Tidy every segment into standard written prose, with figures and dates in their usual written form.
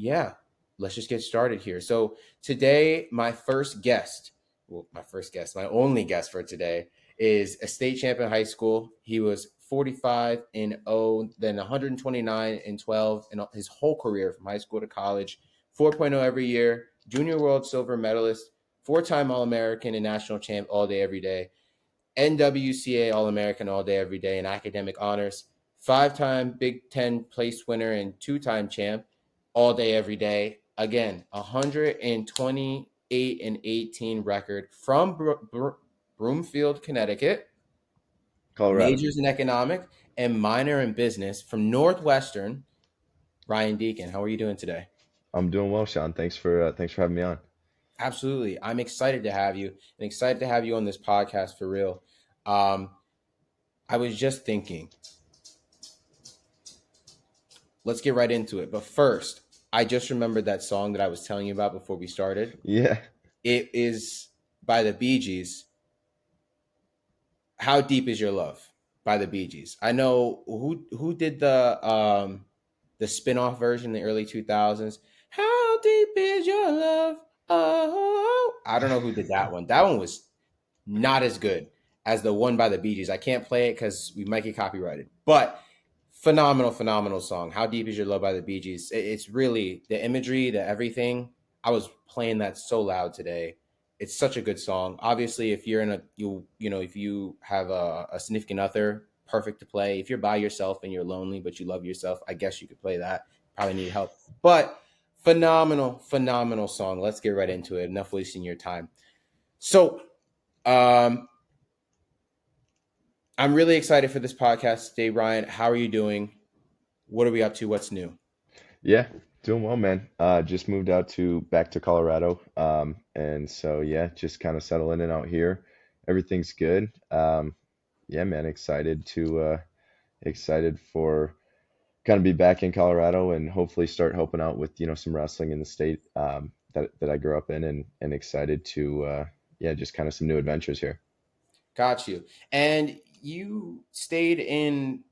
Yeah, let's just get started here. So today, my only guest for today is a state champion in high school. He was 45 and 0, then 129 and 12 in his whole career from high school to college, 4.0 every year, junior world silver medalist, four-time All-American and national champ all day, every day, NWCA All-American all day, every day in academic honors, five-time Big Ten place winner and two-time champ all day, every day. Again, 128 and 18 record from Broomfield, Connecticut, Colorado. majors in economic and minor in business from Northwestern. Ryan Deakin, how are you doing today? I'm doing well, Shaun. Thanks for having me on. Absolutely. I'm excited to have you and excited to have you on this podcast for real. Um, I was just thinking, let's get right into it. But first, I just remembered that song that I was telling you about before we started. Yeah. It is by the Bee Gees. How Deep Is Your Love by the Bee Gees. I know who did the spin-off version in the early 2000s. How deep is your love? Oh, I don't know who did that one. That one was not as good as the one by the Bee Gees. I can't play it because we might get copyrighted. But phenomenal, phenomenal song. How Deep Is Your Love by the Bee Gees. It's really the imagery, the everything. I was playing that so loud today. It's such a good song. Obviously, if you're in if you have a significant other, perfect to play. If you're by yourself and you're lonely but you love yourself, I guess you could play that. Probably need help. But phenomenal, phenomenal song. Let's get right into it. Enough wasting your time. So, um, I'm really excited for this podcast today, Ryan. How are you doing? What are we up to? What's new? Yeah, doing well, man. Just moved out to back to Colorado. And so yeah, just kind of settling in out here. Everything's good. Yeah, man, excited for kind of be back in Colorado and hopefully start helping out with, some wrestling in the state that I grew up in and excited to yeah, just kind of some new adventures here. Got you. And you stayed in.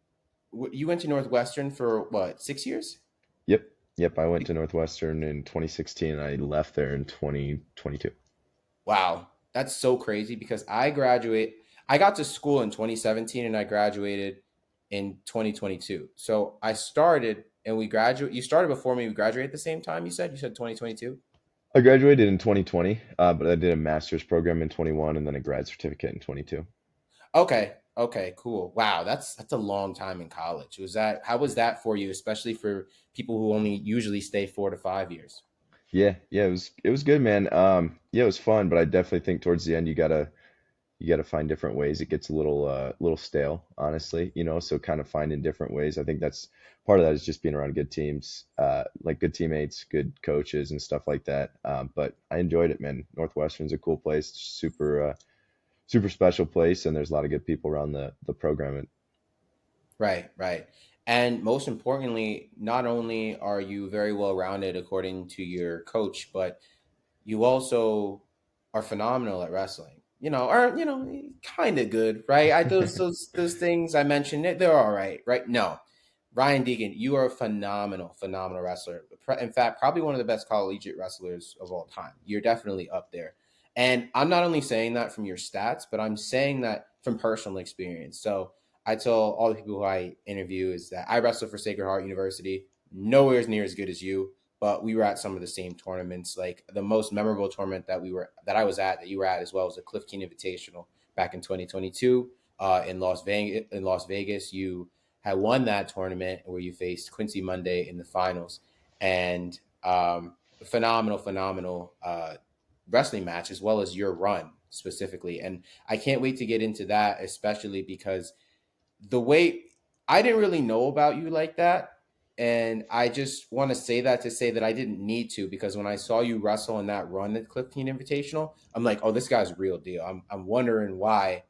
You went to Northwestern for what? 6 years? Yep. Yep, I went to Northwestern in 2016 and I left there in 2022. Wow, that's so crazy because I graduate. I got to school in 2017 and I graduated in 2022. So I started and we graduate. You started before me. We graduated at the same time. You said 2022. I graduated in 2020, but I did a master's program in 21 and then a grad certificate in 22. Okay. Okay. Cool. Wow. That's a long time in college. Was that? How was that for you, especially for people who only usually stay 4 to 5 years? Yeah, yeah, it was good, man. Yeah, it was fun, but I definitely think towards the end you gotta find different ways. It gets a little stale, honestly, so kind of finding different ways. I think that's part of that is just being around good teams, like good teammates, good coaches and stuff like that. But I enjoyed it, man. Northwestern's a cool place, super special place, and there's a lot of good people around the program. Right, right. And most importantly, not only are you very well rounded according to your coach, but you also are phenomenal at wrestling. Or kind of good, right? I those things I mentioned, they're all right, right? No, Ryan Deegan, you are a phenomenal, phenomenal wrestler. In fact, probably one of the best collegiate wrestlers of all time. You're definitely up there. And I'm not only saying that from your stats, but I'm saying that from personal experience. So I tell all the people who I interview is that I wrestled for Sacred Heart University, nowhere near as good as you, but we were at some of the same tournaments. Like the most memorable tournament that I was at, that you were at as well, was the Cliff King Invitational back in 2022 in Las Vegas. In Las Vegas, you had won that tournament where you faced Quincy Monday in the finals, and phenomenal, phenomenal wrestling match as well as your run specifically. And I can't wait to get into that, especially because the way I didn't really know about you like that. And I just want to say that to say that I didn't need to, because when I saw you wrestle in that run at Cliff King Invitational, I'm like, oh, this guy's a real deal. I'm wondering why,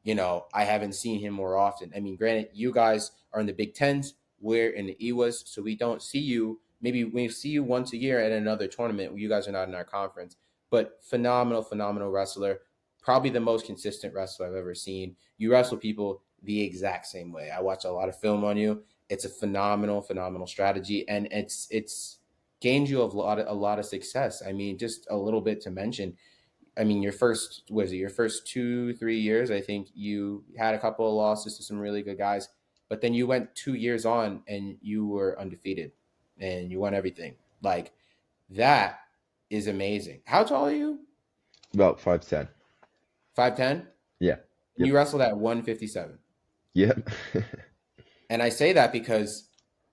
I haven't seen him more often. I mean, granted, you guys are in the Big Tens, we're in the EWAs, so we don't see you. Maybe we see you once a year at another tournament. You guys are not in our conference, but phenomenal, phenomenal wrestler. Probably the most consistent wrestler I've ever seen. You wrestle people the exact same way. I watch a lot of film on you. It's a phenomenal, phenomenal strategy, and it's gained you a lot of success. I mean, just a little bit to mention. I mean, your first was it your first 2 3 years? I think you had a couple of losses to some really good guys, but then you went 2 years on and you were undefeated, and you won everything. Like that is amazing. How tall are you? About 5'10". 5'10", Yeah. and Yep. you wrestled at 157. Yep. And I say that because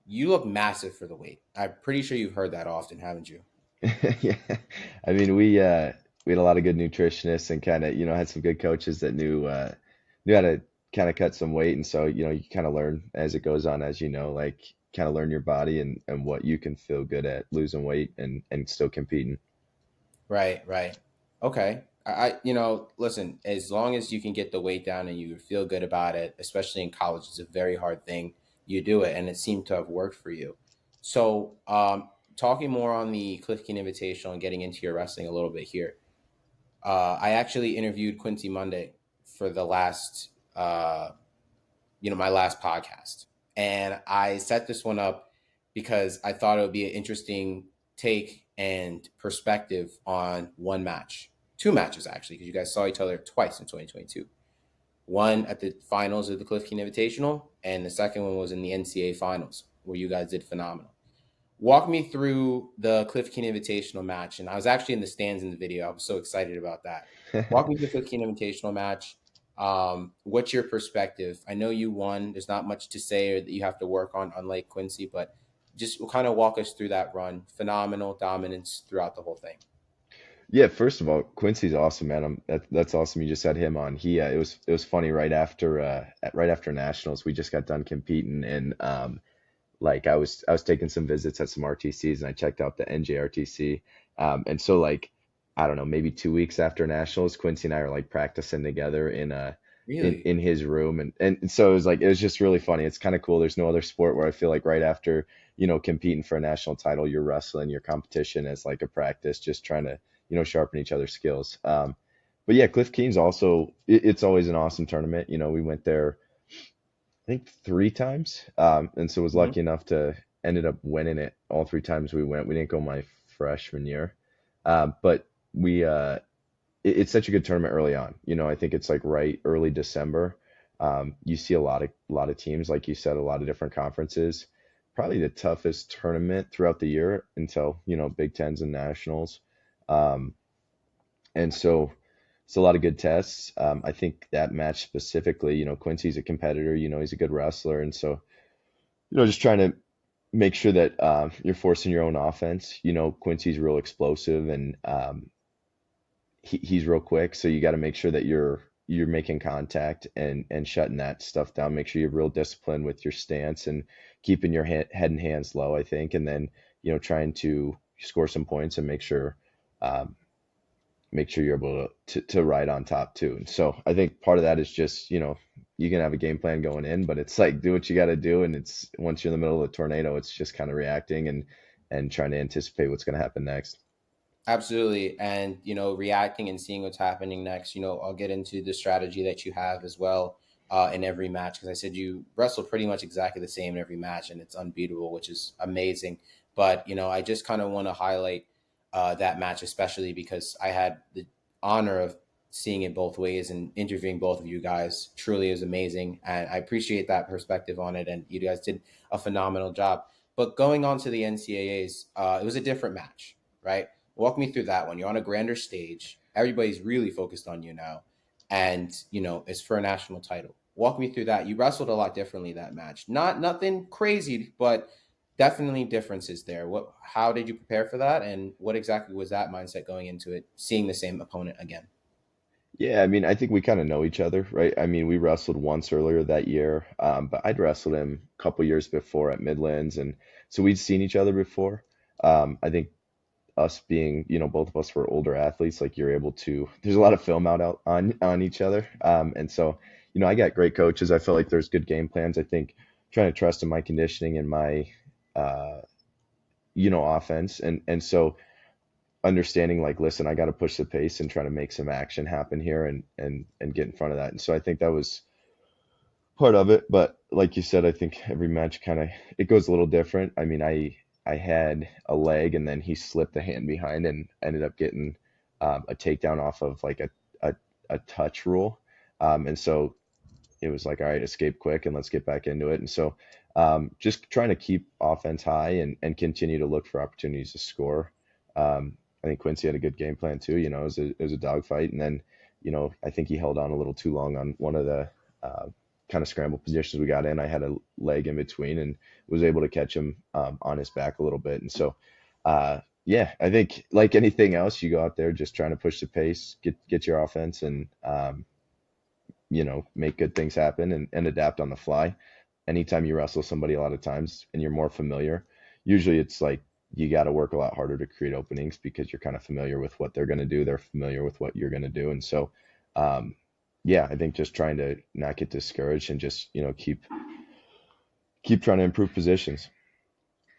you look massive for the weight. I'm pretty sure you've heard that often, haven't you? Yeah. I mean, we had a lot of good nutritionists and kind of, had some good coaches that knew how to kind of cut some weight. And so, you kind of learn as it goes on, as like kind of learn your body and what you can feel good at losing weight and still competing. Right, right. Okay. Listen, as long as you can get the weight down and you feel good about it, especially in college, it's a very hard thing. You do it, and it seemed to have worked for you. So, talking more on the Cliff King Invitational and getting into your wrestling a little bit here, I actually interviewed Quincy Monday for the last my last podcast. And I set this one up because I thought it would be an interesting take and perspective on one match, two matches actually, because you guys saw each other twice in 2022. One at the finals of the Cliff King Invitational, and the second one was in the NCAA finals, where you guys did phenomenal. Walk me through the Cliff King Invitational match, and I was actually in the stands in the video. I was so excited about that. Walk me through the Cliff King Invitational match. What's your perspective? I know you won. There's not much to say or that you have to work on, unlike Quincy, but just kind of walk us through that run. Phenomenal dominance throughout the whole thing. Yeah, first of all, Quincy's awesome, man. That's awesome. You just had him on. It was funny right after nationals, we just got done competing, and like I was taking some visits at some RTCs, and I checked out the NJRTC. And so like I don't know, maybe 2 weeks after nationals, Quincy and I are like practicing together Really? in his room, and so it was just really funny. It's kind of cool. There's no other sport where I feel like right after competing for a national title, you're wrestling your competition as like a practice, just trying to sharpen each other's skills. But yeah, Cliff Keen's also it's always an awesome tournament. We went there I think 3 times, and so was Hmm. lucky enough to ended up winning it all 3 times we went. We didn't go my freshman year, but we it's such a good tournament early on. I think it's like right early December. You see a lot of teams, like you said, a lot of different conferences. Probably the toughest tournament throughout the year until Big Tens and nationals. Um, and so it's a lot of good tests. I think that match specifically, Quincy's a competitor, he's a good wrestler. And so, just trying to make sure that you're forcing your own offense. Quincy's real explosive and he's real quick. So you got to make sure that you're making contact and shutting that stuff down. Make sure you have real discipline with your stance and keeping your head and hands low, I think. And then, trying to score some points and um, make sure you're able to ride on top too. And so I think part of that is just, you can have a game plan going in, but it's like do what you got to do. And it's once you're in the middle of a tornado, it's just kind of reacting and trying to anticipate what's going to happen next. Absolutely. And, reacting and seeing what's happening next, I'll get into the strategy that you have as well in every match. Because I said you wrestle pretty much exactly the same in every match, and it's unbeatable, which is amazing. But, I just kind of want to highlight that match, especially because I had the honor of seeing it both ways and interviewing both of you guys. Truly is amazing. And I appreciate that perspective on it. And you guys did a phenomenal job. But going on to the NCAAs, it was a different match, right? Walk me through that one. You're on a grander stage. Everybody's really focused on you now, and it's for a national title. Walk me through that. You wrestled a lot differently that match. Not nothing crazy, but definitely differences there. What? How did you prepare for that, and what exactly was that mindset going into it? Seeing the same opponent again. Yeah, I mean, I think we kind of know each other, right? I mean, we wrestled once earlier that year, but I'd wrestled him a couple years before at Midlands, and so we'd seen each other before. I think us being, both of us were older athletes, like you're able to, there's a lot of film out on each other. And so, I got great coaches. I felt like there's good game plans. I think trying to trust in my conditioning and my, uh, offense. And so understanding like, listen, I got to push the pace and try to make some action happen here and get in front of that. And so I think that was part of it. But like you said, I think every match kind of, it goes a little different. I mean, I I had a leg, and then he slipped the hand behind and ended up getting a takedown off of like a, a touch rule. And so it was like, all right, escape quick and let's get back into it. And so just trying to keep offense high and continue to look for opportunities to score. I think Quincy had a good game plan too. It was a dogfight. And then, I think he held on a little too long on one of the kind of scramble positions we got in. I had a leg in between and was able to catch him on his back a little bit. And so, yeah, I think like anything else, you go out there just trying to push the pace, get your offense, and make good things happen and adapt on the fly. Anytime you wrestle somebody a lot of times and you're more familiar, usually it's like you got to work a lot harder to create openings because you're kind of familiar with what they're going to do. They're familiar with what you're going to do. And so, um, yeah, I think just trying to not get discouraged and just, keep trying to improve positions.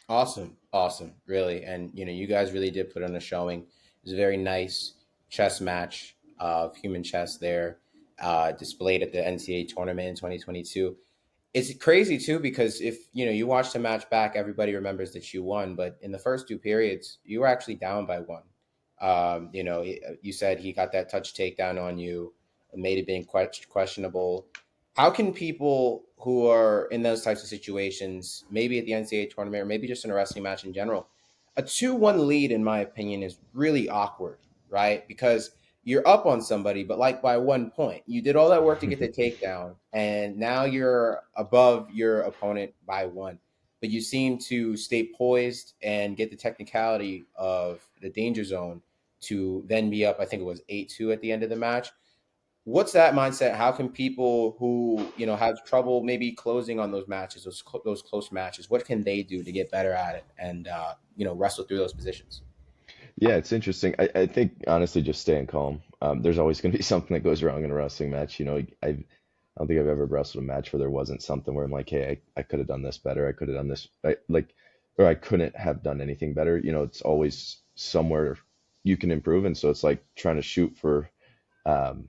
Awesome, awesome, really. And you guys really did put on a showing. It was a very nice chess match of human chess there, displayed at the NCAA tournament in 2022. It's crazy too because if you watch the match back, everybody remembers that you won, but in the first two periods, you were actually down by one. You said he got that touch takedown on you, made it being questionable. How can people who are in those types of situations, maybe at the NCAA tournament or maybe just in a wrestling match in general, a 2-1 lead, in my opinion, is really awkward, right? Because you're up on somebody, but like by 1 point, you did all that work to get the takedown, and now you're above your opponent by one. But you seem to stay poised and get the technicality of the danger zone to then be up. I think it was 8-2 at the end of the match. What's that mindset? How can people who have trouble maybe closing on those matches, those close matches, what can they do to get better at it and wrestle through those positions? Yeah, it's interesting. I think honestly, just staying calm. There's always going to be something that goes wrong in a wrestling match. I don't think I've ever wrestled a match where there wasn't something where I'm like, hey, I could have done this better. I could have done this, or I couldn't have done anything better. It's always somewhere you can improve, and so it's like trying to shoot for um,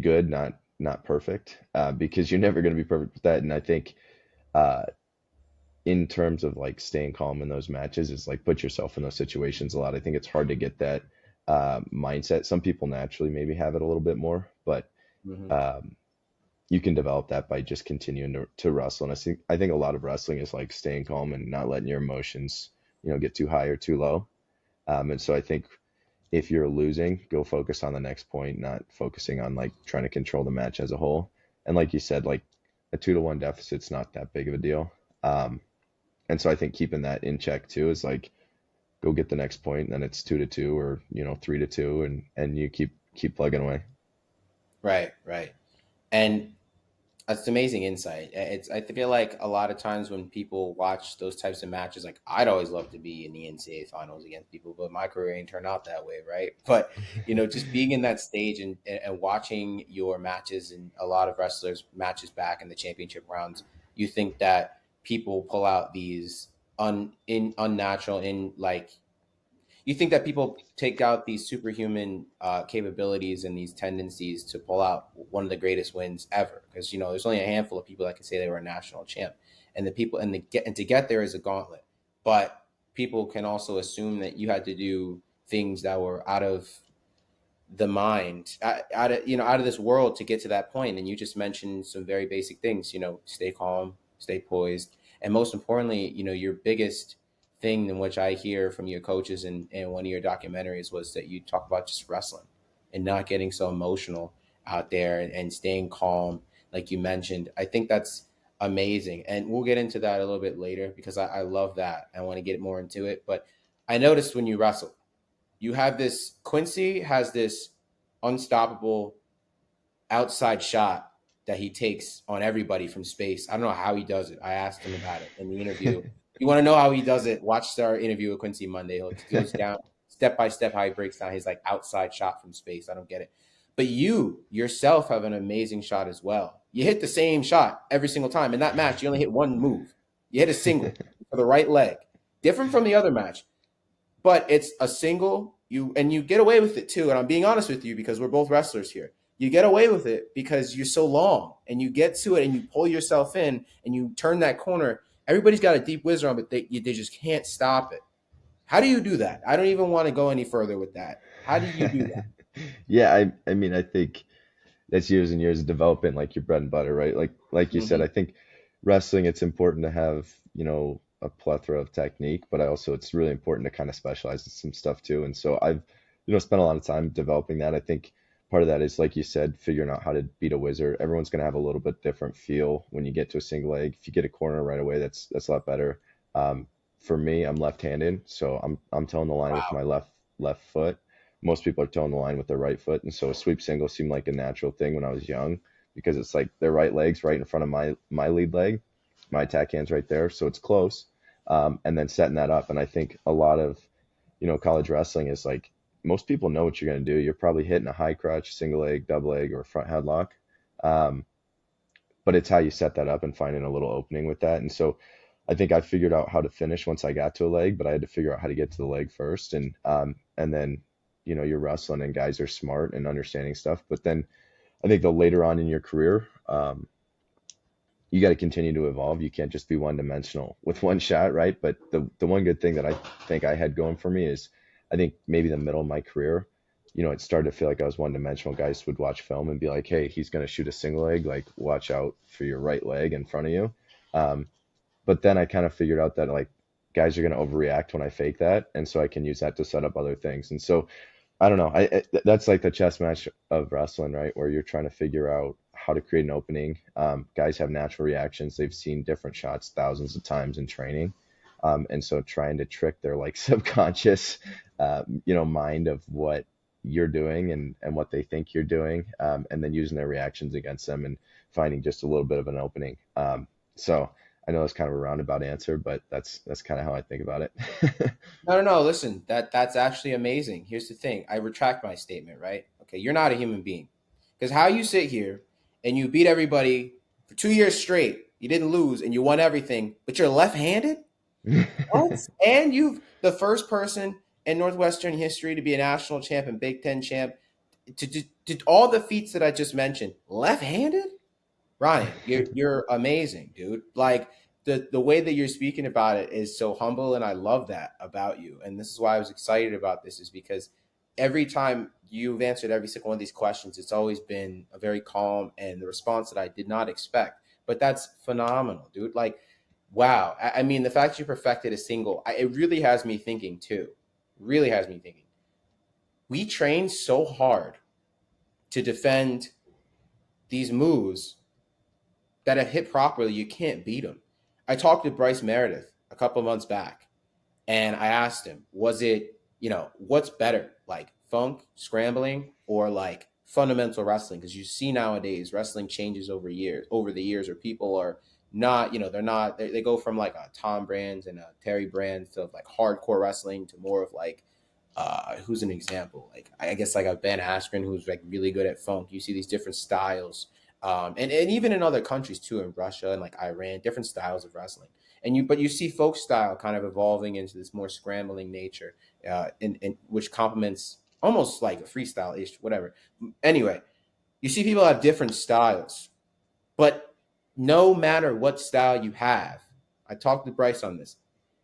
good, not perfect, because you're never going to be perfect with that. And I think uh, in terms of like staying calm in those matches is like put yourself in those situations a lot. I think it's hard to get that mindset. Some people naturally maybe have it a little bit more, but Hmm. um, you can develop that by just continuing to wrestle. And I think a lot of wrestling is like staying calm and not letting your emotions, get too high or too low. And so I think if you're losing, go focus on the next point, not focusing on like trying to control the match as a whole. And like you said, like a 2-1 deficit's not that big of a deal. Um, and so I think keeping that in check too is like go get the next point, and then it's 2-2 or 3-2, and you keep plugging away. Right, right. And that's amazing insight. I feel like a lot of times when people watch those types of matches, like I'd always love to be in the NCAA finals against people, but my career ain't turned out that way, right? But just being in that stage and watching your matches and a lot of wrestlers matches back in the championship rounds, you think that people pull out these unnatural in like you think that people take out these superhuman capabilities and these tendencies to pull out one of the greatest wins ever because there's only a handful of people that can say they were a national champ, and the people and to get there is a gauntlet, but people can also assume that you had to do things that were out of the mind, out of out of this world to get to that point. And you just mentioned some very basic things, stay calm, stay poised, and most importantly, your biggest thing in which I hear from your coaches in one of your documentaries was that you talk about just wrestling and not getting so emotional out there and staying calm, like you mentioned. I think that's amazing, and we'll get into that a little bit later because I love that. I want to get more into it, but I noticed when you wrestle, you have this Quincy has this unstoppable outside shot that he takes on everybody from space. I don't know how he does it. I asked him about it in the interview. You want to know how he does it? Watch our interview with Quincy Monday. He goes down step by step how he breaks down his like outside shot from space. I don't get it. But you yourself have an amazing shot as well. You hit the same shot every single time. In that match, you only hit one move. You hit a single for the right leg. Different from the other match, but it's a single. You get away with it too. And I'm being honest with you because we're both wrestlers here. You get away with it because you're so long and you get to it and you pull yourself in and you turn that corner. Everybody's got a deep whizzer on, but they just can't stop it. How do you do that? I don't even want to go any further with that. How do you do that? Yeah, I mean, I think that's years and years of developing like your bread and butter, right? Like you said, Hmm. I think wrestling it's important to have, a plethora of technique, but I also it's really important to kind of specialize in some stuff too. And so I've, spent a lot of time developing that. I think part of that is like you said, figuring out how to beat a wizard. Everyone's going to have a little bit different feel when you get to a single leg. If you get a corner right away, that's a lot better. Um, for me, I'm left-handed, so I'm toeing the line with my Wow. left foot. Most people are toeing the line with their right foot, and so a sweep single seemed like a natural thing when I was young because it's like their right leg's right in front of my lead leg, my attack hand's right there, so it's close. And then setting that up, and I think a lot of college wrestling is like most people know what you're going to do. You're probably hitting a high crotch, single leg, double leg, or front headlock. Um, but it's how you set that up and finding a little opening with that. And so I think I figured out how to finish once I got to a leg, but I had to figure out how to get to the leg first. And then, you're wrestling and guys are smart and understanding stuff. But then I think the later on in your career, you got to continue to evolve. You can't just be one dimensional with one shot, right? But the one good thing that I think I had going for me is I think maybe the middle of my career, it started to feel like I was one dimensional. Guys would watch film and be like, "Hey, he's going to shoot a single leg. Like, watch out for your right leg in front of you." Um, but then I kind of figured out that like guys are going to overreact when I fake that, and so I can use that to set up other things. And so I don't know. That's like the chess match of wrestling, right? Where you're trying to figure out how to create an opening. Guys have natural reactions. They've seen different shots thousands of times in training, and so trying to trick their like subconscious, mind of what you're doing and what they think you're doing, and then using their reactions against them and finding just a little bit of an opening. So I know it's kind of a roundabout answer, but that's kind of how I think about it. No, no, no. Listen, that's actually amazing. Here's the thing. I retract my statement, right? Okay, you're not a human being. Because how you sit here and you beat everybody for 2 years straight, you didn't lose and you won everything, but you're left-handed? What? And you've the first person in Northwestern history to be a national champ and Big Ten champ to all the feats that I just mentioned, left-handed? Ryan, you're amazing, dude. Like the way that you're speaking about it is so humble, and I love that about you. And this is why I was excited about this, is because every time you've answered every single one of these questions, it's always been a very calm and the response that I did not expect. But that's phenomenal, dude. Like, wow. I mean, the fact you perfected a single, it really has me thinking too. Really has me thinking. We train so hard to defend these moves that have hit properly, you can't beat them. I talked to Bryce Meredith a couple months back, and I asked him, was it, what's better, like funk, scrambling, or like fundamental wrestling? Because you see nowadays wrestling changes over the years, where people are not, they're not, they go from like a Tom Brands and a Terry Brands to like hardcore wrestling to more of like, who's an example? Like I guess like a Ben Askren who's like really good at funk. You see these different styles, and even in other countries too, in Russia and like Iran, different styles of wrestling. But you see folk style kind of evolving into this more scrambling nature, in which complements almost like a freestyle ish, whatever. Anyway, you see people have different styles, but no matter what style you have, I talked to Bryce on this.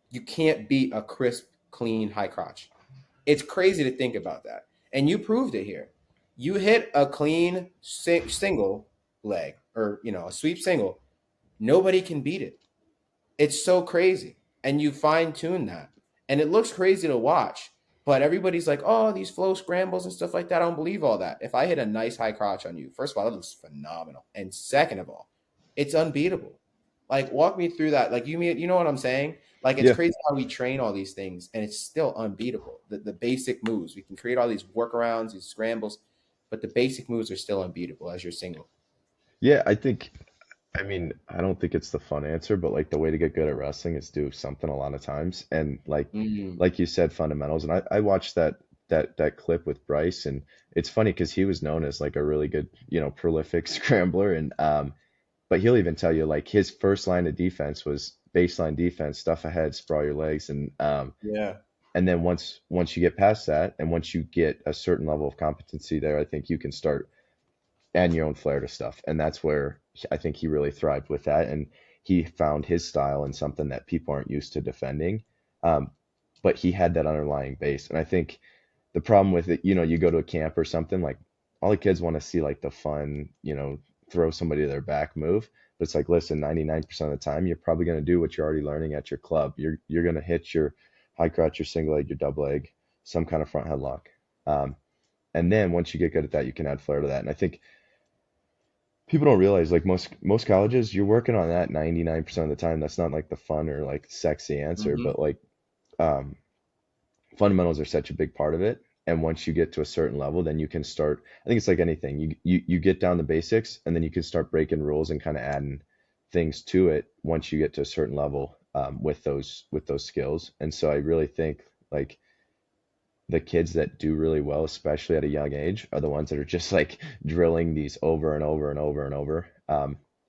You can't beat a crisp, clean high crotch. It's crazy to think about that. And you proved it here. You hit a clean single leg, or, a sweep single. Nobody can beat it. It's so crazy. And you fine tune that. And it looks crazy to watch. But everybody's like, oh, these flow scrambles and stuff like that. I don't believe all that. If I hit a nice high crotch on you, first of all, that looks phenomenal. And second of all, it's unbeatable. Like, walk me through that. Like, you know what I'm saying? Like, it's Yeah. crazy how we train all these things and it's still unbeatable. The basic moves. We can create all these workarounds, these scrambles, but the basic moves are still unbeatable as you're single. Yeah, I mean, I don't think it's the fun answer, but like the way to get good at wrestling is do something a lot of times. And Mm, like you said, fundamentals. And I watched that clip with Bryce, and it's funny because he was known as like a really good, prolific scrambler. And but he'll even tell you like his first line of defense was baseline defense, stuff ahead, sprawl your legs, yeah. and then once you get past that, and once you get a certain level of competency there, I think you can start add your own flair to stuff. And that's where I think he really thrived with that. And he found his style in something that people aren't used to defending. Um, but he had that underlying base. And I think the problem with it, you go to a camp or something, like all the kids want to see like the fun, throw somebody to their back move. But it's like, listen, 99% of the time, you're probably going to do what you're already learning at your club. You're going to hit your high crotch, your single leg, your double leg, some kind of front headlock. Um, and then once you get good at that, you can add flair to that. And I think people don't realize, like most colleges, you're working on that 99% of the time. That's not like the fun or like sexy answer, Hmm. but like um, fundamentals are such a big part of it. And once you get to a certain level, then you can start. I think it's like anything. You get down the basics, and then you can start breaking rules and kind of adding things to it once you get to a certain level with those skills. And so I really think like the kids that do really well, especially at a young age, are the ones that are just like drilling these over and over and over and over,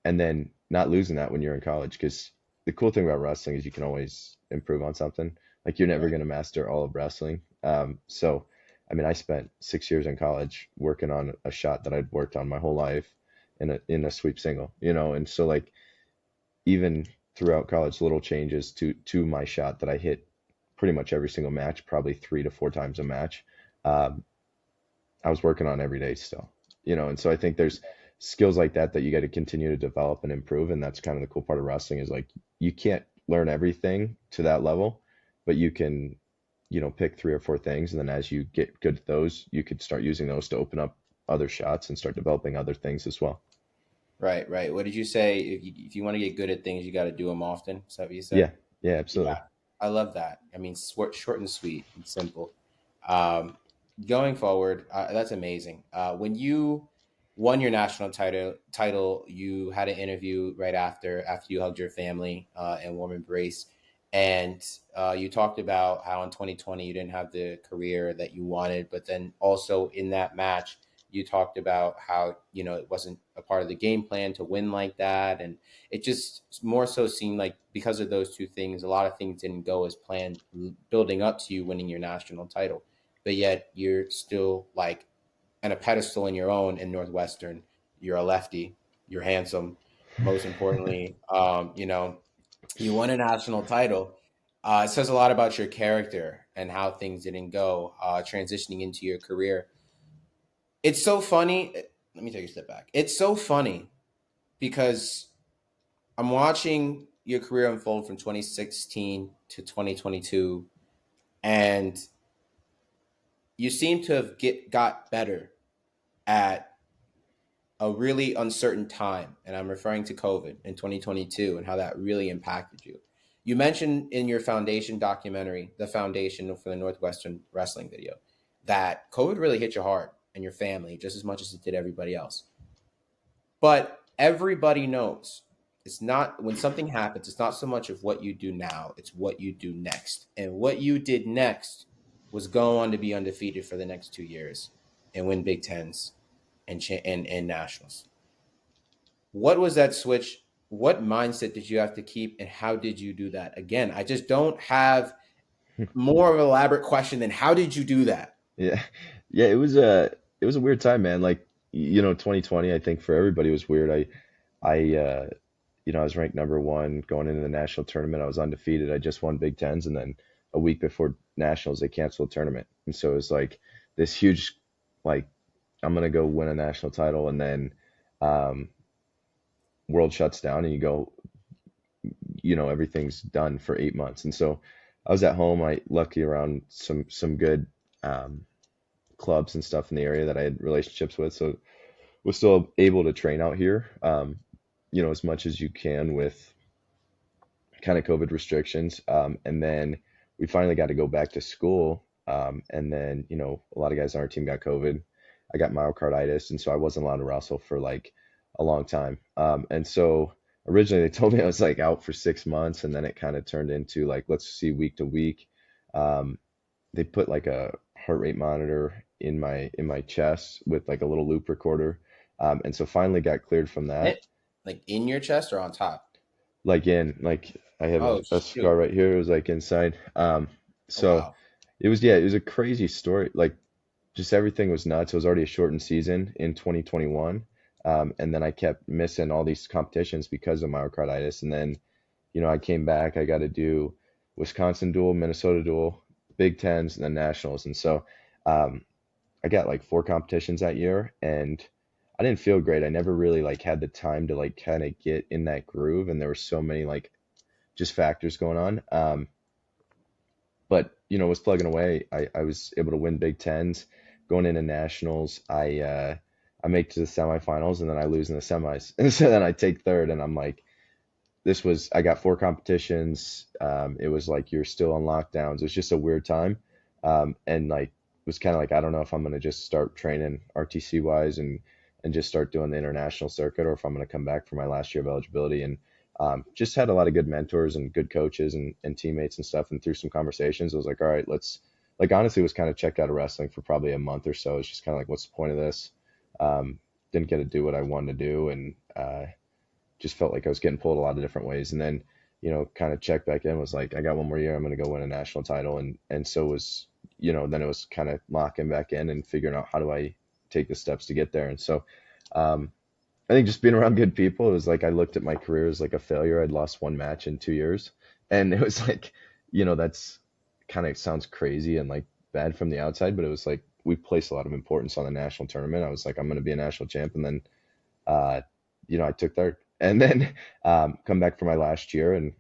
and then not losing that when you're in college. Because the cool thing about wrestling is you can always improve on something. Like you're never Right. going to master all of wrestling. So, I mean, I spent 6 years in college working on a shot that I'd worked on my whole life in a sweep single, and so like even throughout college, little changes to my shot that I hit pretty much every single match, probably 3 to 4 times a match. Um, I was working on every day still, and so I think there's skills like that that you got to continue to develop and improve, and that's kind of the cool part of wrestling is like you can't learn everything to that level, but you can, pick 3 or 4 things, and then as you get good at those, you could start using those to open up other shots and start developing other things as well. Right, right. What did you say? If you want to get good at things, you got to do them often. Is that what you said? Yeah, yeah, Yeah, absolutely. I love that. I mean, short and sweet and simple. Um, Going forward, that's amazing. When you won your national title, you had an interview right after you hugged your family and warm embrace, and you talked about how in 2020 you didn't have the career that you wanted, but then also in that match you talked about how it wasn't a part of the game plan to win like that, and it just more so seemed like because of those two things, a lot of things didn't go as planned, building up to you winning your national title. But yet you're still like on a pedestal in your own in Northwestern. You're a lefty. You're handsome. Most importantly, you won a national title. It says a lot about your character and how things didn't go transitioning into your career. It's so funny. Let me take a step back. It's so funny because I'm watching your career unfold from 2016 to 2022, and you seem to have got better at a really uncertain time. And I'm referring to COVID in 2022 and how that really impacted you. You mentioned in your foundation documentary, the foundation for the Northwestern wrestling video, that COVID really hit you hard and your family just as much as it did everybody else. But everybody knows it's not when something happens, it's not so much of what you do now, it's what you do next. And what you did next was go on to be undefeated for the next 2 years and win Big Tens and nationals. What was that switch? What mindset did you have to keep, and how did you do that? Again, I just don't have more of an elaborate question than how did you do that? Yeah. Yeah, it was a weird time, man. Like, 2020, I think for everybody was weird. I was ranked number one going into the national tournament. I was undefeated. I just won Big Tens, and then a week before nationals, they canceled the tournament. And so it was like this huge, like, I'm gonna go win a national title, and then um, world shuts down, and you go, everything's done for 8 months. And so I was at home. I lucky around some good um, clubs and stuff in the area that I had relationships with. So was still able to train out here, as much as you can with kind of COVID restrictions. And then we finally got to go back to school. And then, a lot of guys on our team got COVID. I got myocarditis. And so I wasn't allowed to wrestle for like a long time. And so originally they told me I was like out for 6 months. And then it kind of turned into like, let's see week to week. Um, they put like a heart rate monitor in my chest with like a little loop recorder. And so finally got cleared from that. It like in your chest or on top? Like I have Oh a scar shoot! right here. It was like inside. Oh So wow! it was a crazy story. Like just everything was nuts. It was already a shortened season in 2021. And then I kept missing all these competitions because of myocarditis. And then, I came back. I got to do Wisconsin dual, Minnesota dual, Big Tens, and then nationals. And so um, I got like four competitions that year, and I didn't feel great. I never really like had the time to like kind of get in that groove, and there were so many like just factors going on. But was plugging away. I was able to win Big Tens, going into nationals. I make to the semifinals, and then I lose in the semis, and so then I take third, and I'm like, I got four competitions. It was like you're still on lockdowns. It was just a weird time, and like it was kind of like I don't know if I'm gonna just start training RTC wise and just start doing the international circuit, or if I'm gonna come back for my last year of eligibility. And just had a lot of good mentors and good coaches and teammates and stuff. And through some conversations, I was like, all right, let's like honestly was kind of checked out of wrestling for probably a month or so. It's just kind of like, what's the point of this? Um, didn't get to do what I wanted to do, and just felt like I was getting pulled a lot of different ways. And then, kind of checked back in, was like, I got one more year, I'm going to go win a national title. And so was, then it was kind of locking back in and figuring out how do I take the steps to get there. And so, um, I think just being around good people, it was like I looked at my career as like a failure. I'd lost one match in 2 years. And it was like, that's kind of sounds crazy and like bad from the outside, but it was like we placed a lot of importance on the national tournament. I was like, I'm going to be a national champ. And then uh, I took third, and then come back for my last year and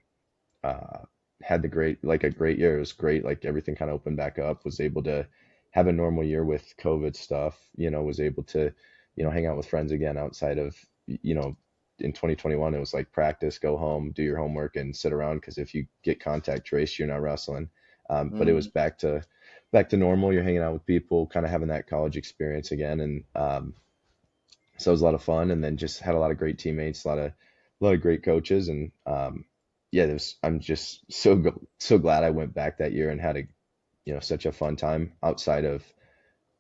uh, had a great year. It was great. Like everything kind of opened back up. Was able to have a normal year with COVID stuff. Was able to, hang out with friends again outside of, in 2021 it was like practice, go home, do your homework, and sit around because if you get contact traced, you're not wrestling. But it was Mm. back to normal. You're hanging out with people, kind of having that college experience again, and so it was a lot of fun, and then just had a lot of great teammates, a lot of great coaches, and yeah, I'm just so glad I went back that year and had a such a fun time outside of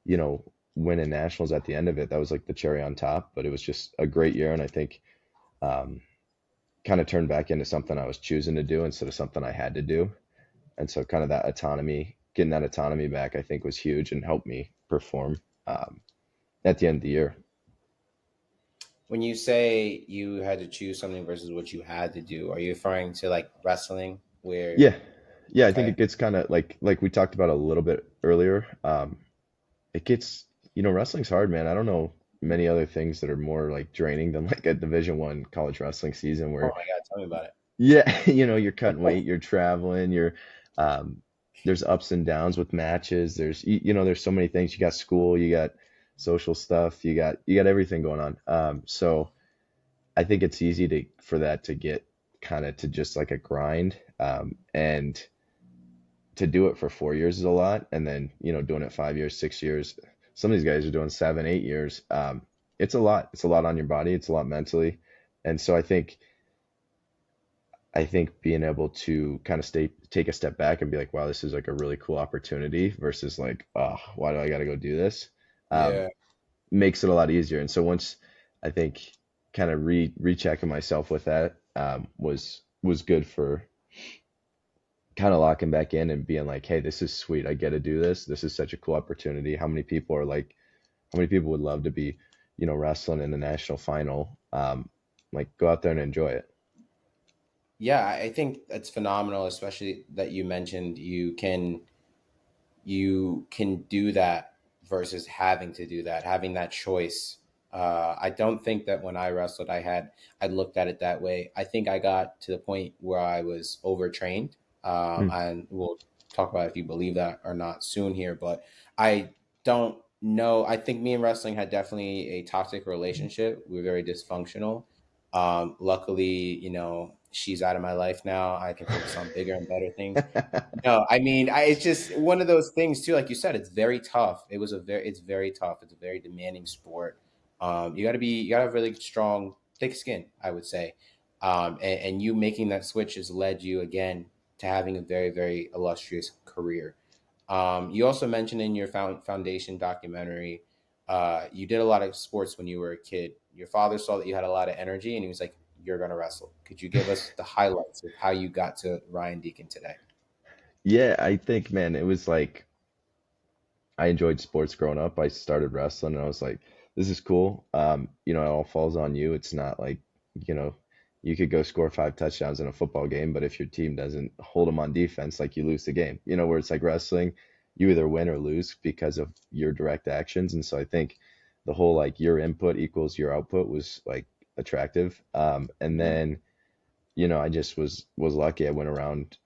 you know winning nationals at the end of it. That was like the cherry on top, but it was just a great year, and I think um, kind of turned back into something I was choosing to do instead of something I had to do, and so kind of that autonomy, getting that autonomy back, I think was huge and helped me perform um, at the end of the year. When you say you had to choose something versus what you had to do, are you referring to like wrestling where, Yeah, yeah, I think okay. it gets kind of like we talked about a little bit earlier. It gets wrestling's hard, man. I don't know many other things that are more like draining than like a Division 1 college wrestling season Oh where my God, tell me about yeah, you're cutting weight, you're traveling, um there's ups and downs with matches. There's so many things. You got school, you got social stuff, you got everything going on. So I think it's easy to for that to get kind of to just like a grind. And to do it for 4 years is a lot, and then doing it 5 years, 6 years. Some of these guys are doing 7, 8 years. It's a lot. It's a lot on your body. It's a lot mentally, and so I think being able to kind of take a step back and be like, wow, this is like a really cool opportunity versus like, oh, why do I got to go do this? it. Um, Yeah. makes it a lot easier. And so once I think kind of rechecking myself with that was good for kind of locking back in and being like, hey, this is sweet. I get to do this. This is such a cool opportunity. How many people would love to be, wrestling in the national final? Like go out there and enjoy it. Yeah, I think that's phenomenal, especially that you mentioned you can do that versus having to do that, having that choice. I don't think that when I wrestled, I looked at it that way. I think I got to the point where I was overtrained, Mm. and we'll talk about if you believe that or not soon here. But I don't know. I think me and wrestling had definitely a toxic relationship. We were very dysfunctional. Luckily, she's out of my life now. I can focus on bigger and better things. No, I mean, it's just one of those things too. Like you said, it's very tough. It's very tough. It's a very demanding sport. You got to have really strong, thick skin, I would say. And you making that switch has led you again to having a very, very illustrious career. You also mentioned in your foundation documentary, you did a lot of sports when you were a kid. Your father saw that you had a lot of energy, and he was like, "You're gonna wrestle." Could you give us the highlights of how you got to Ryan Deacon today? Yeah, I think, man, it was like I enjoyed sports growing up. I started wrestling, and I was like this is cool. You know, it all falls on you. It's not like, you know, you could go score 5 touchdowns in a football game, but if your team doesn't hold them on defense, like you lose the game. You know, where it's like wrestling, you either win or lose because of your direct actions. And so I think the whole like your input equals your output was like attractive. And Mhm. then, you know, I just was lucky. I went around,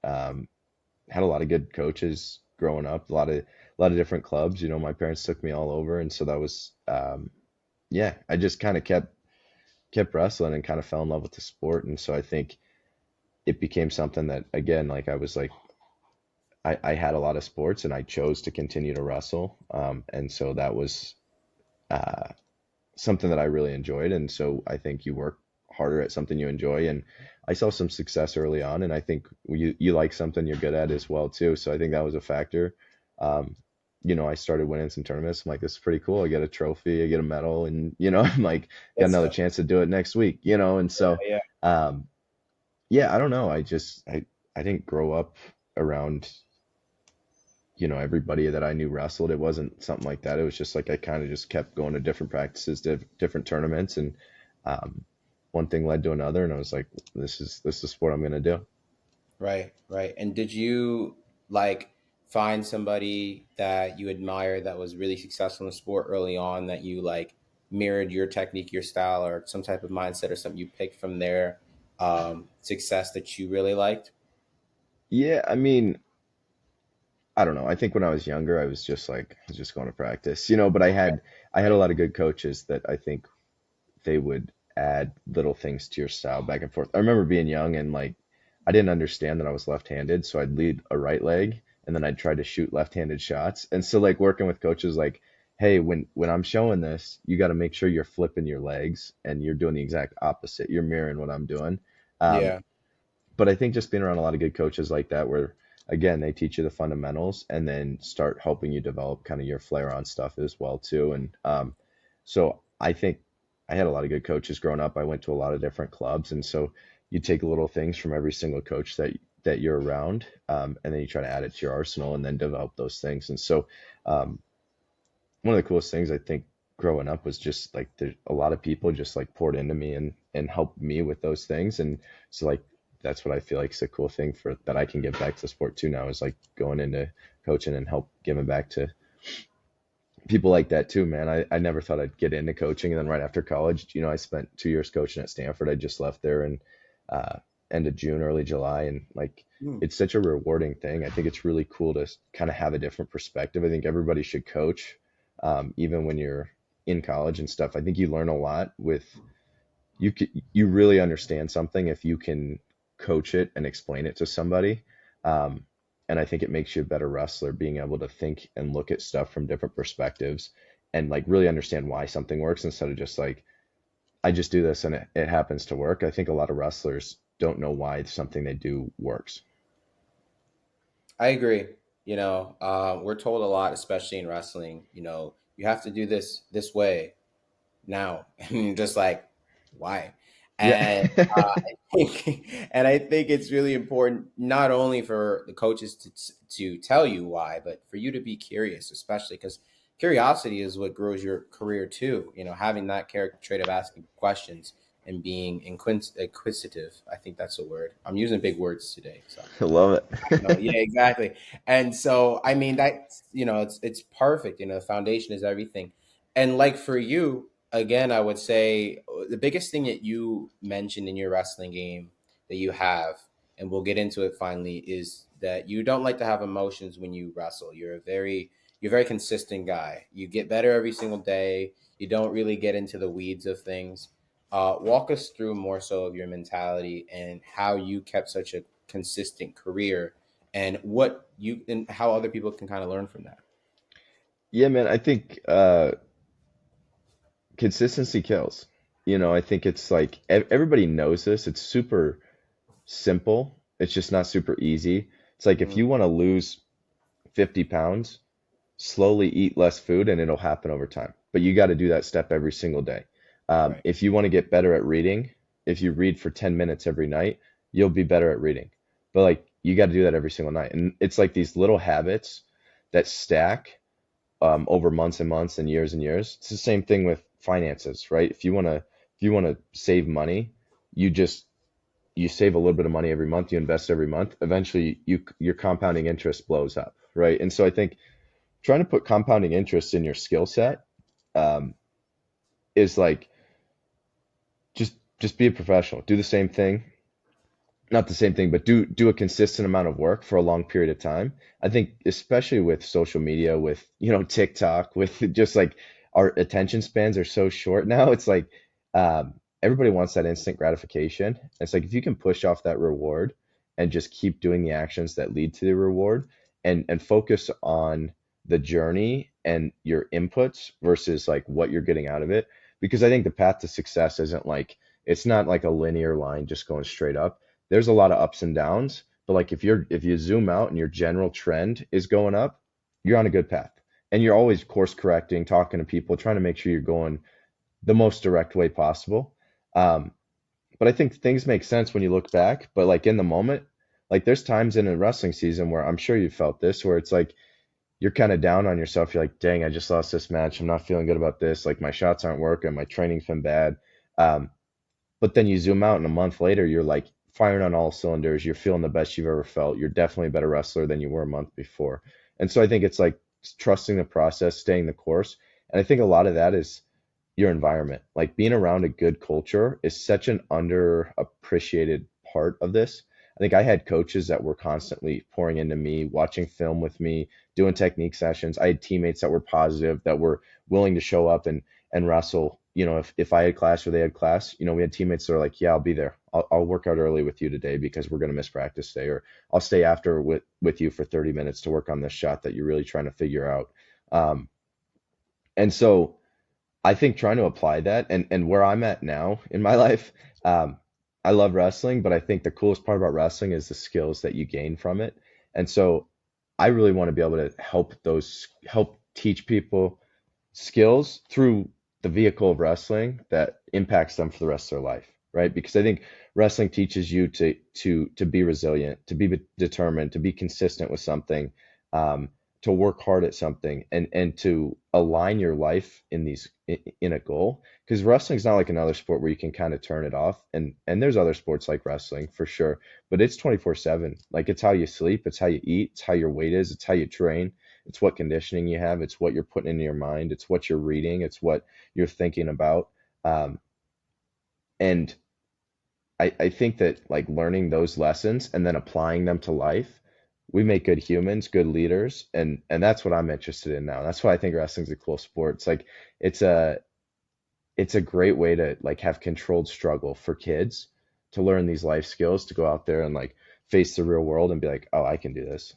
had a lot of good coaches growing up, a lot of different clubs. You know, my parents took me all over, and so that was yeah, I just kind of kept wrestling and kind of fell in love with the sport. And so I think it became something that, again, like I was like, I had a lot of sports and I chose to continue to wrestle. And so that was uh, something that I really enjoyed. And so I think you work harder at something you enjoy. And I saw some success early on. And I think you like something you're good at as well, too. So I think that was a factor. Um, you know, I started winning some tournaments. I'm like, this is pretty cool. I get a trophy, I get a medal, and, you know, I'm like, got Good another stuff. chance to do it next week, you know? And so, Yeah. um, yeah, I don't know. I didn't grow up around, you know, everybody that I knew wrestled. It wasn't something like that. It was just like I kind of just kept going to different practices, different tournaments, and um, one thing led to another, and I was like, this is what I'm gonna do. Right, right. And did you like find somebody that you admire that was really successful in the sport early on that you like mirrored your technique, your style, or some type of mindset or something you picked from their success that you really liked? Yeah, I mean, I don't know. I think when I was younger, I was just like, I was just going to practice, you know. But I had a Right. lot of good coaches that I think they would add little things to your style back and forth. I remember being young and like I didn't understand that I was left-handed, so I'd lead a right leg and then I'd try to shoot left-handed shots. And so like working with coaches like, hey, when I'm showing this, you got to make sure you're flipping your legs and you're doing the exact opposite. You're mirroring what I'm doing. Um, Yeah. but I think just being around a lot of good coaches like that, where again they teach you the fundamentals and then start helping you develop kind of your flair on stuff as well too. And so I think I had a lot of good coaches growing up. I went to a lot of different clubs, and so you take little things from every single coach that you're around, and then you try to add it to your arsenal and then develop those things. And so um, one of the coolest things I think growing up was just like a lot of people just like poured into me and helped me with those things. And so like that's what I feel like is a cool thing for that I can give back to the sport too now is like going into coaching and help giving back to people like that too, man. I never thought I'd get into coaching, and then right after college, you know, I spent 2 years coaching at Stanford. I just left there in uh, end of June, early July, and like Hmm. it's such a rewarding thing. I think it's really cool to kind of have a different perspective. I think everybody should coach, even when you're in college and stuff. I think you learn a lot with you really understand something if you can coach it and explain it to somebody. Um, and I think it makes you a better wrestler being able to think and look at stuff from different perspectives and like really understand why something works instead of just like I just do this and it happens to work. I think a lot of wrestlers don't know why something they do works. I agree. We're told a lot, especially in wrestling, you have to do this way now. And just like, why? Yeah. And I think it's really important not only for the coaches to tell you why, but for you to be curious, especially because curiosity is what grows your career too. Having that character trait of asking questions and being inquisitive. I think that's a word. I'm using big words today, so I love no, it. yeah, exactly. And so, I mean, it's perfect. The foundation is everything. And like for you, again, I would say the biggest thing that you mentioned in your wrestling game that you have, and we'll get into it finally, is that you don't like to have emotions when you wrestle. You're a very consistent guy. You get better every single day. You don't really get into the weeds of things. Walk us through more so of your mentality and how you kept such a consistent career and how other people can kind of learn from that. Yeah, man, I think consistency kills. You know, I think it's like everybody knows this. It's super simple. It's just not super easy. It's like if Mm, you want to lose 50 pounds, slowly eat less food and it'll happen over time. But you got to do that step every single day. right. If you want to get better at reading, if you read for 10 minutes every night, you'll be better at reading. But like you got to do that every single night. And it's like these little habits that stack over months and months and years. It's the same thing with finances, right? If you want to save money, you just you save a little bit of money every month, you invest every month. Eventually, your compounding interest blows up, right? And so I think trying to put compounding interest in your skill set um, is like just be a professional, do the same thing, not the same thing, but do a consistent amount of work for a long period of time. I think especially with social media, with TikTok, with just like our attention spans are so short now. It's like everybody wants that instant gratification. It's like if you can push off that reward and just keep doing the actions that lead to the reward and focus on the journey and your inputs versus like what you're getting out of it. Because I think the path to success isn't like it's not like a linear line just going straight up. There's a lot of ups and downs, but like if you zoom out and your general trend is going up, you're on a good path. And you're always course correcting, talking to people, trying to make sure you're going the most direct way possible. Um, but I think things make sense when you look back. But like in the moment, like there's times in a wrestling season where I'm sure you felt this, where it's like you're kind of down on yourself. You're like, dang, I just lost this match. I'm not feeling good about this. Like my shots aren't working. My training's been bad. Um, but then you zoom out and a month later, you're like firing on all cylinders. You're feeling the best you've ever felt. You're definitely a better wrestler than you were a month before. And so I think it's like trusting the process, staying the course. And I think a lot of that is your environment. Like being around a good culture is such an underappreciated part of this. I think I had coaches that were constantly pouring into me, watching film with me, doing technique sessions. I had teammates that were positive, that were willing to show up and wrestle. If I had class or they had class, we had teammates that are like, yeah, I'll be there. I'll work out early with you today because we're going to miss practice today, or I'll stay after with you for 30 minutes to work on this shot that you're really trying to figure out. And so I think trying to apply that and where I'm at now in my life, um, I love wrestling, but I think the coolest part about wrestling is the skills that you gain from it. And so I really want to be able to help teach people skills through the vehicle of wrestling that impacts them for the rest of their life, right? Because I think wrestling teaches you to be resilient, to be determined, to be consistent with something, um, to work hard at something, and to align your life in a goal. Because wrestling is not like another sport where you can kind of turn it off, and there's other sports like wrestling for sure, but it's 24/7. Like it's how you sleep, it's how you eat, it's how your weight is, it's how you train, it's what conditioning you have. It's what you're putting into your mind. It's what you're reading. It's what you're thinking about. Um, and I think that like learning those lessons and then applying them to life, we make good humans, good leaders, and that's what I'm interested in now. That's why I think wrestling's a cool sport. It's like it's a it's a great way to like have controlled struggle for kids to learn these life skills to go out there and like face the real world and be like, oh, I can do this.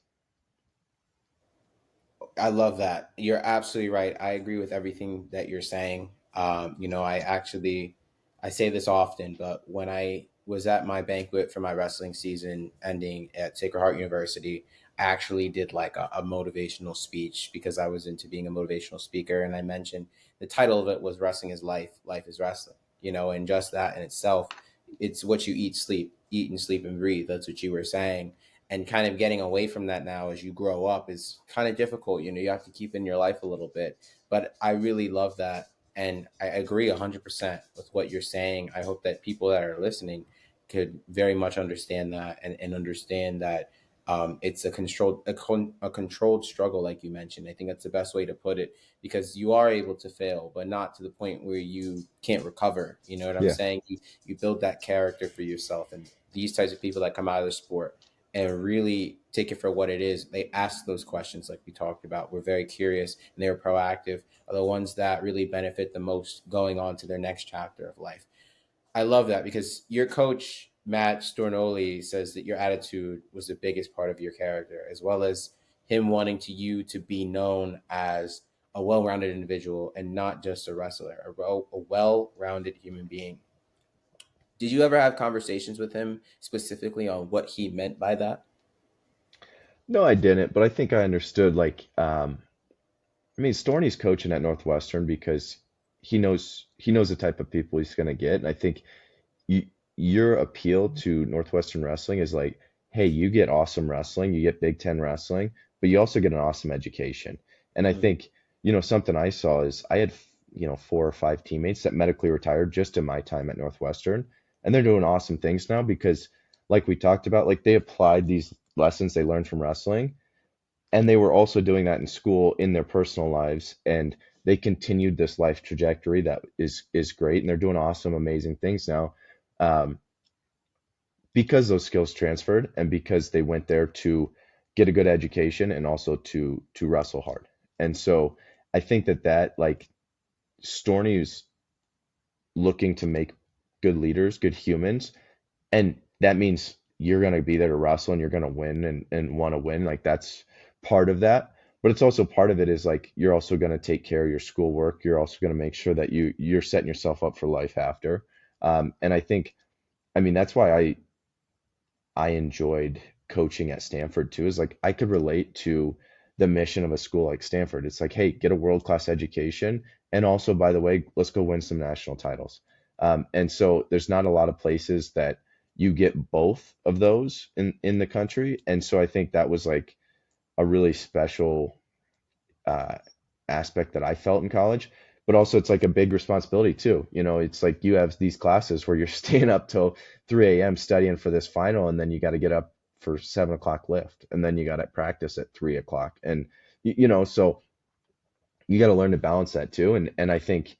I love that. You're absolutely right. I agree with everything that you're saying. I say this often, but when I was at my banquet for my wrestling season ending at Sacred Heart University, I actually did like a motivational speech because I was into being a motivational speaker. And I mentioned the title of it was Wrestling is Life, Life is Wrestling, and just that in itself, it's what you eat and sleep and breathe. That's what you were saying, and kind of getting away from that now as you grow up is kind of difficult. You have to keep in your life a little bit, but I really love that. And I agree 100% with what you're saying. I hope that people that are listening could very much understand that, and understand that it's a controlled struggle, like you mentioned. I think that's the best way to put it, because you are able to fail, but not to the point where you can't recover. You know what I'm Yeah. saying? You build that character for yourself, and these types of people that come out of the sport and really take it for what it is. They ask those questions, like we talked about. We're very curious, and they're proactive. Are the ones that really benefit the most going on to their next chapter of life. I love that, because your coach Matt Stornoli says that your attitude was the biggest part of your character, as well as him wanting you to be known as a well-rounded individual and not just a wrestler, a well-rounded human being. Did you ever have conversations with him specifically on what he meant by that? No, I didn't, but I think I understood like I mean, Storney's coaching at Northwestern because he knows the type of people he's going to get, and I think you, your appeal to Northwestern wrestling is like, hey, you get awesome wrestling, you get Big Ten wrestling, but you also get an awesome education. And I Mm. think something I saw is four or five teammates that medically retired just in my time at Northwestern, and they're doing awesome things now because, like we talked about, like they applied these lessons they learned from wrestling, and they were also doing that in school in their personal lives, and they continued this life trajectory that is great, and they're doing awesome, amazing things now. Um, because those skills transferred and because they went there to get a good education and also to wrestle hard. And so I think that like Storney is looking to make good leaders, good humans, and that means you're going to be there to wrestle and you're going to win and want to win. Like that's part of that. But it's also part of it is like you're also going to take care of your schoolwork. You're also going to make sure that you're setting yourself up for life after. And I think, I mean, that's why I enjoyed coaching at Stanford too, is like I could relate to the mission of a school like Stanford. It's like, hey, get a world-class education. And also, by the way, let's go win some national titles. And so there's not a lot of places that you get both of those in the country. And so I think that was like a really special uh, aspect that I felt in college. But also, it's like a big responsibility too. It's like you have these classes where you're staying up till 3 a.m. studying for this final, and then you got to get up for 7 o'clock lift, and then you got to practice at 3 o'clock, and so you got to learn to balance that too. And I think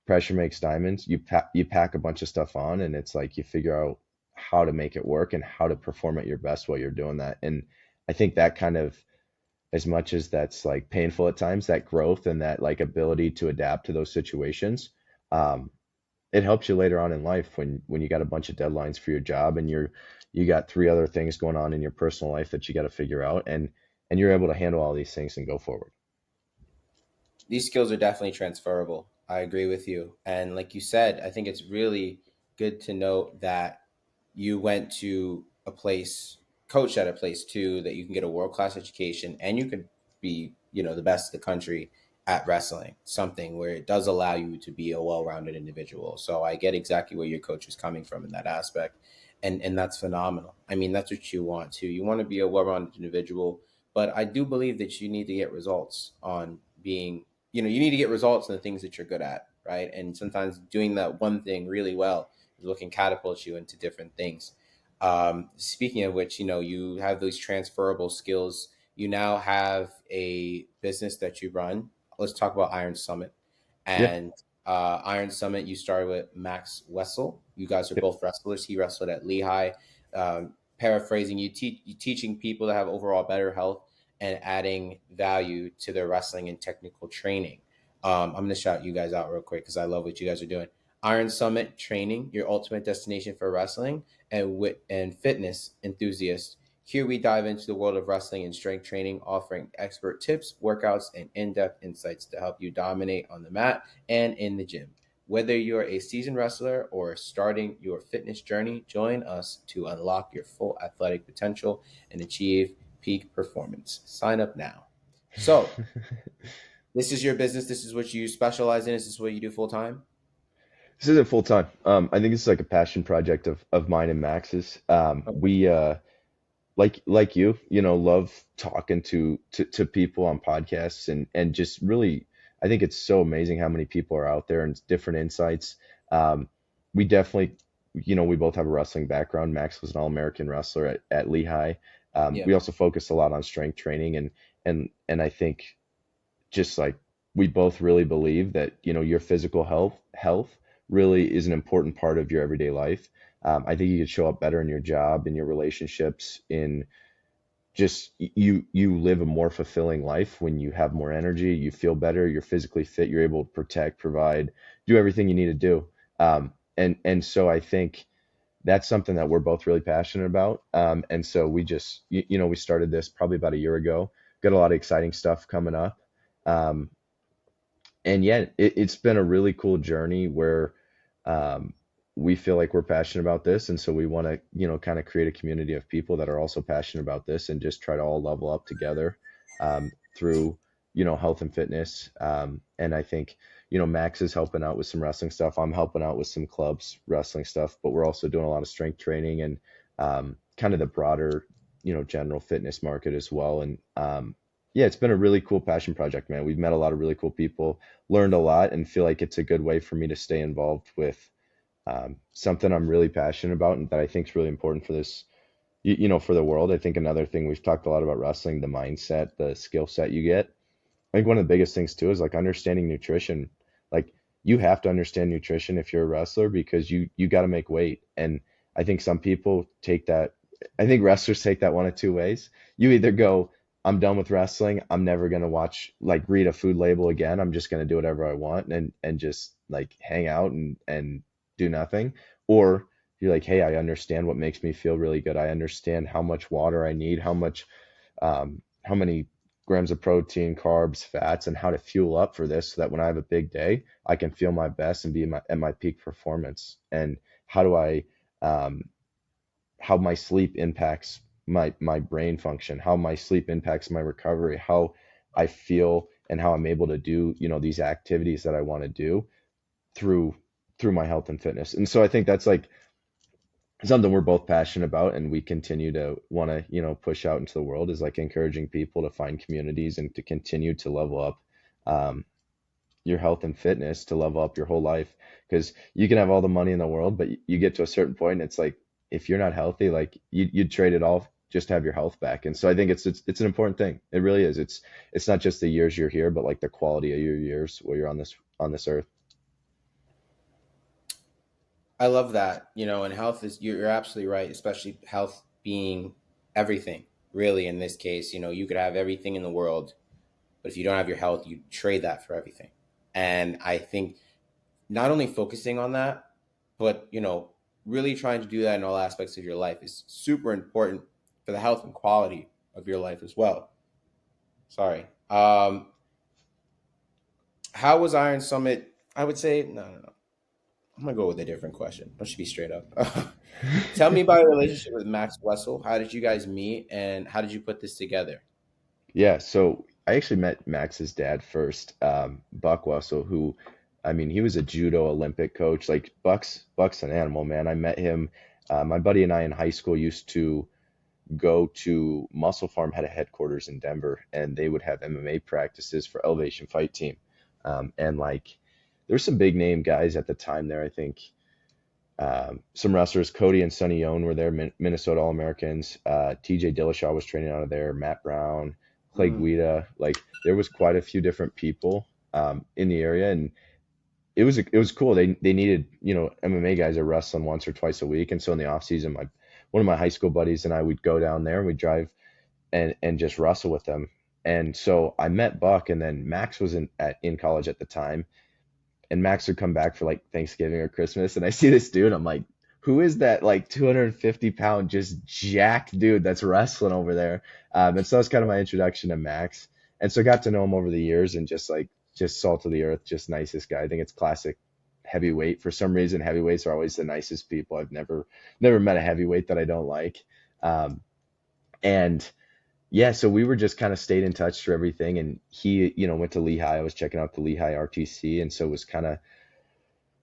pressure makes diamonds. You pack a bunch of stuff on, and it's like you figure out how to make it work and how to perform at your best while you're doing that. And I think that kind of, as much as that's like painful at times, that growth and that like ability to adapt to those situations, um, it helps you later on in life when you got a bunch of deadlines for your job and you got three other things going on in your personal life that you got to figure out, and you're able to handle all these things and go forward. These skills are definitely transferable. I agree with you. And like you said, I think it's really good to note that you went to a place, coached at a place too, that you can get a world class education and you could be, the best in the country at wrestling, something where it does allow you to be a well rounded individual. So I get exactly where your coach is coming from in that aspect. And that's phenomenal. I mean, that's what you want too. You want to be a well rounded individual, but I do believe that you need to get results on being, you need to get results in the things that you're good at, right? And sometimes doing that one thing really well is what can catapult you into different things. Speaking of which, you have those transferable skills. You now have a business that you run. Let's talk about Iron Summit. Yeah. And Iron Summit, you started with Max Wessel. You guys are Yep. both wrestlers. He wrestled at Lehigh. Paraphrasing, you teaching people to have overall better health and adding value to their wrestling and technical training. I'm going to shout you guys out real quick because I love what you guys are doing. Iron Summit Training, your ultimate destination for wrestling and fitness enthusiasts. Here we dive into the world of wrestling and strength training, offering expert tips, workouts, and in-depth insights to help you dominate on the mat and in the gym. Whether you're a seasoned wrestler or starting your fitness journey, join us to unlock your full athletic potential and achieve peak performance. Sign up now. So, this is your business. This is what you specialize in. This is what you do full time. This isn't full time. I think this is like a passion project of mine and Max's. Okay. We like you, love talking to people on podcasts and just really, I think it's so amazing how many people are out there and different insights. Um, we definitely, we both have a wrestling background. Max was an All-American wrestler at Lehigh. Yeah. We also focus a lot on strength training and I think just like we both really believe that your physical health really is an important part of your everyday life. I think you could show up better in your job, in your relationships, in just you live a more fulfilling life when you have more energy, you feel better, you're physically fit, you're able to protect, provide, do everything you need to do. And so I think that's something that we're both really passionate about. And so we just we started this probably about a year ago. Got a lot of exciting stuff coming up. Um, and yeah, it's been a really cool journey where um, we feel like we're passionate about this, and so we want to, kind of create a community of people that are also passionate about this, and just try to all level up together through, health and fitness. And I think, Max is helping out with some wrestling stuff. I'm helping out with some clubs wrestling stuff, but we're also doing a lot of strength training and kind of the broader, general fitness market as well. And yeah, it's been a really cool passion project, man. We've met a lot of really cool people, learned a lot, and feel like it's a good way for me to stay involved with something I'm really passionate about and that I think is really important for this, for the world. I think another thing we've talked a lot about wrestling, the mindset, the skill set you get. I think one of the biggest things too is like understanding nutrition. Like you have to understand nutrition if you're a wrestler because you got to make weight. And I think some people take that. I think wrestlers take that one of two ways. You either go, I'm done with wrestling. I'm never gonna watch like read a food label again. I'm just gonna do whatever I want and just like hang out and do nothing. Or you're like, hey, I understand what makes me feel really good. I understand how much water I need, how many grams of protein, carbs, fats, and how to fuel up for this so that when I have a big day, I can feel my best and be at my peak performance. And how do I, um, how my sleep impacts my brain function, how my sleep impacts my recovery, how I feel and how I'm able to do, these activities that I want to do through through my health and fitness. And so I think that's like something we're both passionate about and we continue to want to push out into the world is like encouraging people to find communities and to continue to level up um, your health and fitness to level up your whole life because you can have all the money in the world but you get to a certain point and it's like if you're not healthy like you'd trade it all just to have your health back. And so I think it's an important thing. It really is. It's not just the years you're here but like the quality of your years while you're on this earth. I love that. And health is, you're absolutely right, especially health being everything, really, in this case. You could have everything in the world, but if you don't have your health, you trade that for everything. And I think not only focusing on that, but, really trying to do that in all aspects of your life is super important for the health and quality of your life as well. Sorry. How was Iron Summit? I would say, no, no, no. I'm gonna go with a different question. Let's just be straight up. Tell me about your relationship with Max Wessel. How did you guys meet, and how did you put this together? Yeah, so I actually met Max's dad first, Buck Wessel, who, I mean, he was a judo Olympic coach. Like Buck's an animal, man. I met him. My buddy and I in high school used to go to Muscle Farm had a headquarters in Denver, and they would have MMA practices for Elevation Fight Team. And like, there's some big name guys at the time there. I think some wrestlers, Cody and Sonny Young were there, Minnesota All Americans. TJ Dillashaw was training out of there. Matt Brown, Clay Mm, Guida. Like there was quite a few different people in the area, and it was cool. They needed MMA guys are wrestling once or twice a week, and so in the off season, my one of my high school buddies and I would go down there and we'd drive and just wrestle with them. And so I met Buck, and then Max was in college at the time, and Max would come back for like Thanksgiving or Christmas, and I see this dude. I'm like, who is that like 250-pound just jacked dude that's wrestling over there? And so that's kind of my introduction to Max. And so I got to know him over the years and just salt of the earth, just nicest guy. I think it's classic heavyweight. For some reason, heavyweights are always the nicest people. I've never met a heavyweight that I don't like. Um, and yeah, so we were just kind of stayed in touch through everything. And he, went to Lehigh. I was checking out the Lehigh RTC, and so was kind of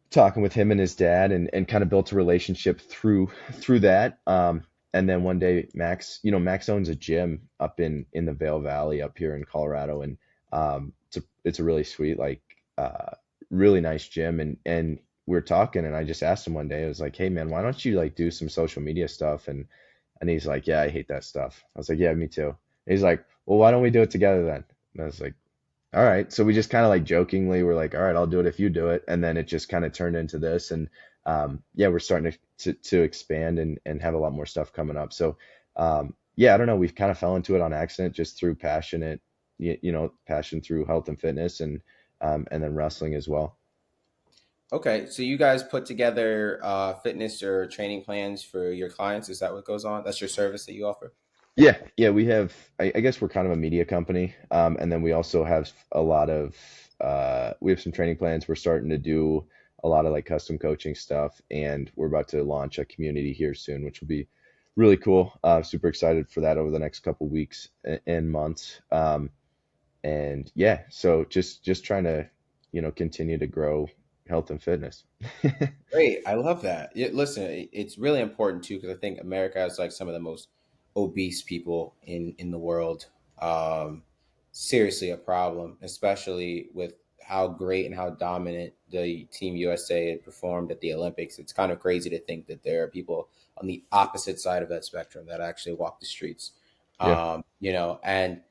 talking with him and his dad and kind of built a relationship through that. And then one day Max owns a gym up in the Vail Valley up here in Colorado. And it's a really sweet, like really nice gym. And we were talking and I just asked him one day, I was like, hey man, why don't you like do some social media stuff? And he's like, yeah, I hate that stuff. I was like, yeah, me too. And he's like, well, why don't we do it together then? And I was like, all right. So we just kind of like jokingly were like, all right, I'll do it if you do it. And then it just kind of turned into this. And yeah, we're starting to expand and have a lot more stuff coming up. So yeah, I don't know. We've kind of fell into it on accident just through passion through health and fitness and then wrestling as well. okay, so you guys put together fitness or training plans for your clients. Is that what goes on? That's your service that you offer? Yeah, we have. I guess we're kind of a media company, and then we also have a lot of. We have some training plans. We're starting to do a lot of like custom coaching stuff, and we're about to launch a community here soon, which will be really cool. Super excited for that over the next couple weeks and months. And yeah, so just trying to continue to grow health and fitness. Great, I love that. Listen, it's really important too because I think America has like some of the most obese people in the world. Um, seriously a problem, especially with how great and how dominant the Team USA had performed at the Olympics. It's kind of crazy to think that there are people on the opposite side of that spectrum that actually walk the streets. Yeah. And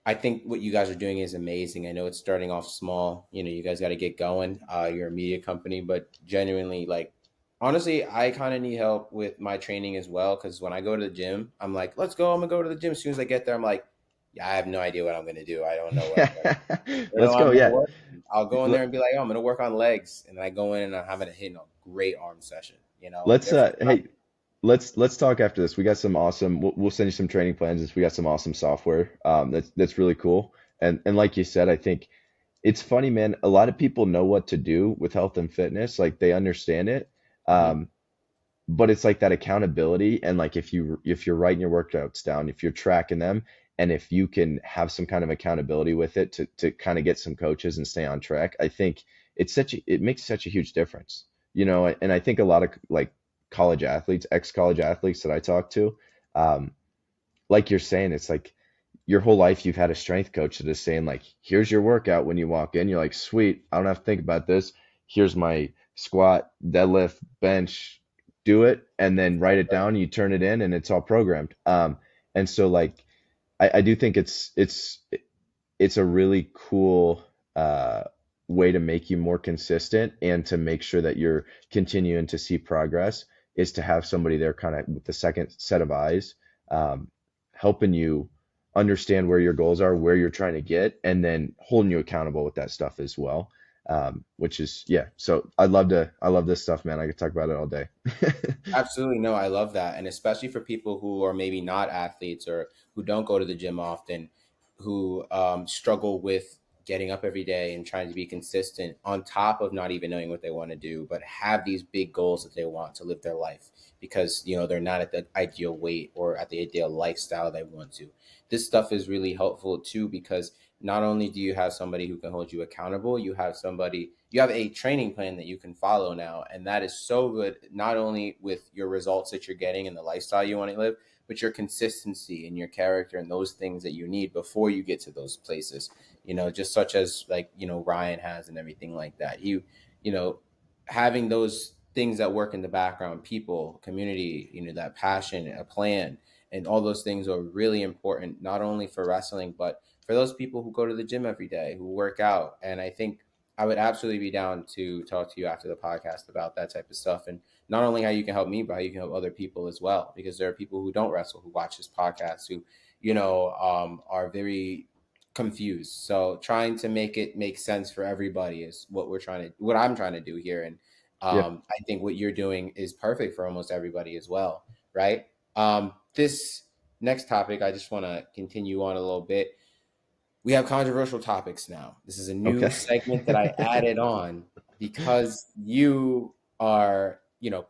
I think what you guys are doing is amazing. I know it's starting off small. You guys got to get going. You're a media company, but genuinely, like, honestly, I kind of need help with my training as well. Because when I go to the gym, I'm like, let's go. I'm gonna go to the gym. As soon as I get there, I'm like, yeah, I have no idea what I'm gonna do. I don't know what I'm gonna, Let's I'm go. gonna Yeah. work. I'll go in L- there and be like, oh, I'm gonna work on legs, and then I go in and I'm having a hitting a great arm session. let's They're hey, phenomenal. let's talk after this. We got some awesome. We'll send you some training plans. We got some awesome software. That's really cool. And like you said, I think it's funny, man. A lot of people know what to do with health and fitness. Like they understand it. Hmm. Um, but it's like that accountability, and like if you're writing your workouts down, if you're tracking them, and if you can have some kind of accountability with it to kind of get some coaches and stay on track, I think it makes such a huge difference, and I think a lot of like college athletes, ex-college athletes that I talk to, um, like you're saying, it's like your whole life you've had a strength coach that is saying like, here's your workout when you walk in. You're like, sweet, I don't have to think about this. Here's my squat, deadlift, bench, do it, and then write it down. You turn it in, and it's all programmed. And so like, I do think it's a really cool uh, way to make you more consistent and to make sure that you're continuing to see progress is to have somebody there kind of with the second set of eyes, um, helping you understand where your goals are, where you're trying to get, and then holding you accountable with that stuff as well. Which is, yeah. So I love this stuff, man. I could talk about it all day. Absolutely. No, I love that. And especially for people who are maybe not athletes or who don't go to the gym often, who struggle with getting up every day and trying to be consistent on top of not even knowing what they want to do, but have these big goals that they want to live their life because, they're not at the ideal weight or at the ideal lifestyle they want to. This stuff is really helpful too because not only do you have somebody who can hold you accountable, you have a training plan that you can follow now. And that is so good, not only with your results that you're getting and the lifestyle you want to live, but your consistency and your character and those things that you need before you get to those places, just such as like, Ryan has and everything like that. You know, having those things that work in the background, people, community, that passion, a plan, and all those things are really important, not only for wrestling, but for those people who go to the gym every day, who work out. And I think I would absolutely be down to talk to you after the podcast about that type of stuff. And not only how you can help me, but how you can help other people as well. Because there are people who don't wrestle, who watch this podcast, who, are very confused. So trying to make it make sense for everybody is what I'm trying to do here. And Yeah. I think what you're doing is perfect for almost everybody as well. Right. This next topic, I just want to continue on a little bit. We have controversial topics now. This is a new Okay. segment that I added on because you are,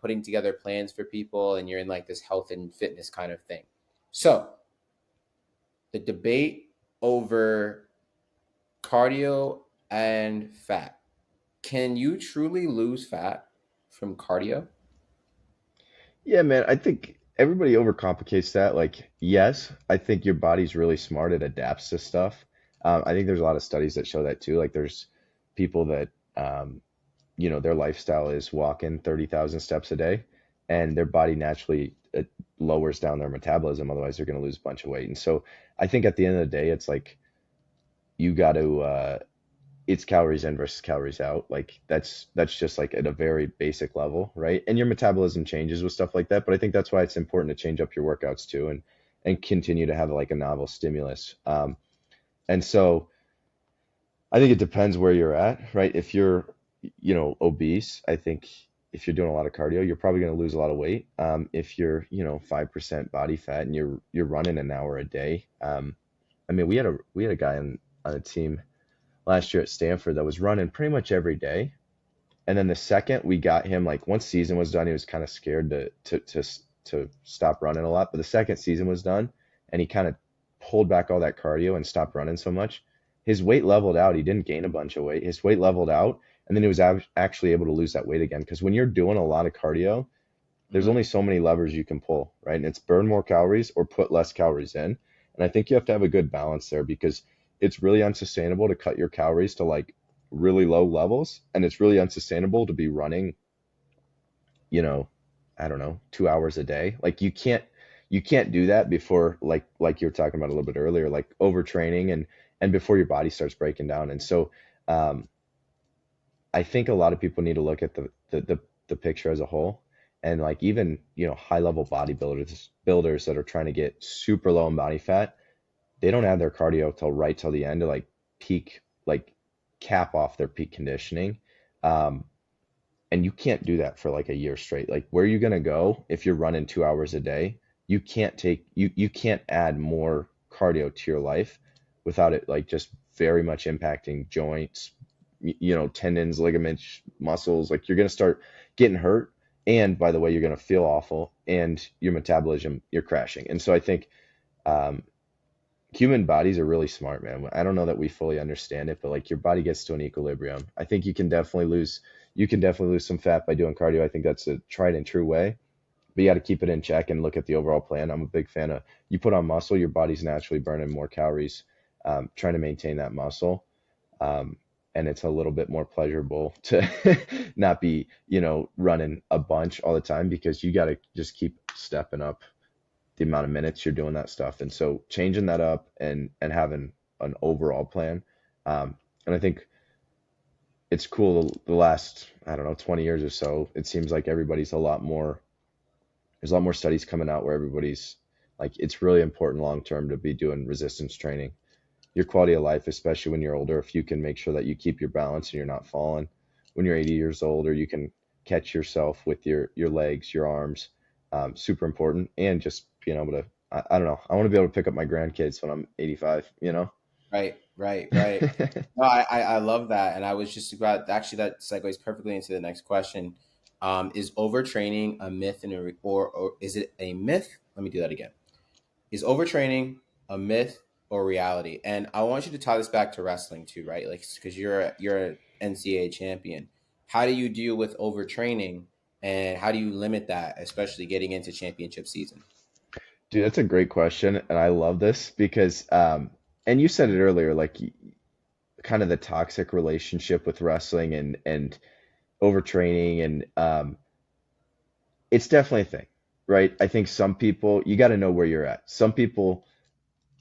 putting together plans for people and you're in like this health and fitness kind of thing. So, the debate over cardio and fat. Can you truly lose fat from cardio? Yeah, man, I think everybody overcomplicates that. Like, yes, I think your body's really smart. It adapts to stuff. I think there's a lot of studies that show that too. Like, there's people that, their lifestyle is walking 30,000 steps a day, and their body naturally lowers down their metabolism. Otherwise, they're going to lose a bunch of weight. And so I think at the end of the day, it's like you got to, it's calories in versus calories out. Like that's just like at a very basic level, right? And your metabolism changes with stuff like that. But I think that's why it's important to change up your workouts too, and continue to have like a novel stimulus. And so I think it depends where you're at, right? If you're, obese, I think if you're doing a lot of cardio, you're probably going to lose a lot of weight. If you're, 5% body fat and you're running an hour a day, I mean, we had a guy on a team last year at Stanford that was running pretty much every day. And then the second we got him, like once season was done, he was kind of scared to stop running a lot. But the second season was done, and he kind of pulled back all that cardio and stopped running so much. His weight leveled out. He didn't gain a bunch of weight. His weight leveled out, and then he was actually able to lose that weight again. Because when you're doing a lot of cardio, there's Hmm. only so many levers you can pull, right? And it's burn more calories or put less calories in. And I think you have to have a good balance there because it's really unsustainable to cut your calories to like really low levels, and it's really unsustainable to be running, you know, I don't know, 2 hours a day. Like you can't do that before like you were talking about a little bit earlier, like overtraining and before your body starts breaking down. And so um, I think a lot of people need to look at the picture as a whole. And like even, high level bodybuilders builders that are trying to get super low in body fat, they don't add their cardio till the end to like peak, like cap off their peak conditioning. Um, and you can't do that for like a year straight. Like where are you gonna go if you're running 2 hours a day? You can't add more cardio to your life without it like just very much impacting joints, tendons, ligaments, muscles. Like you're gonna start getting hurt. And by the way, you're gonna feel awful and your metabolism, you're crashing. And so I think um, human bodies are really smart, man. I don't know that we fully understand it, but like your body gets to an equilibrium. I think you can definitely lose some fat by doing cardio. I think that's a tried and true way, but you got to keep it in check and look at the overall plan. I'm a big fan of you put on muscle, your body's naturally burning more calories, trying to maintain that muscle. Um, and it's a little bit more pleasurable to not be, running a bunch all the time because you got to just keep stepping up the amount of minutes you're doing that stuff. And so changing that up and having an overall plan. And I think it's cool the last, I don't know, 20 years or so, it seems like there's a lot more studies coming out where everybody's like, it's really important long term to be doing resistance training. Your quality of life, especially when you're older, if you can make sure that you keep your balance and you're not falling when you're 80 years old, or you can catch yourself with your legs, your arms, super important. And just being able to, I don't know, I want to be able to pick up my grandkids when I'm 85, Right, right, right. No, I love that, and I was just about actually that segues perfectly into the next question. Is overtraining a myth or is it a myth? Let me do that again. Is overtraining a myth or reality? And I want you to tie this back to wrestling too, right? Like because you're an NCAA champion. How do you deal with overtraining, and how do you limit that, especially getting into championship season? Dude, that's a great question. And I love this because, and you said it earlier, like kind of the toxic relationship with wrestling and overtraining. And it's definitely a thing, right? I think some people, you got to know where you're at. Some people,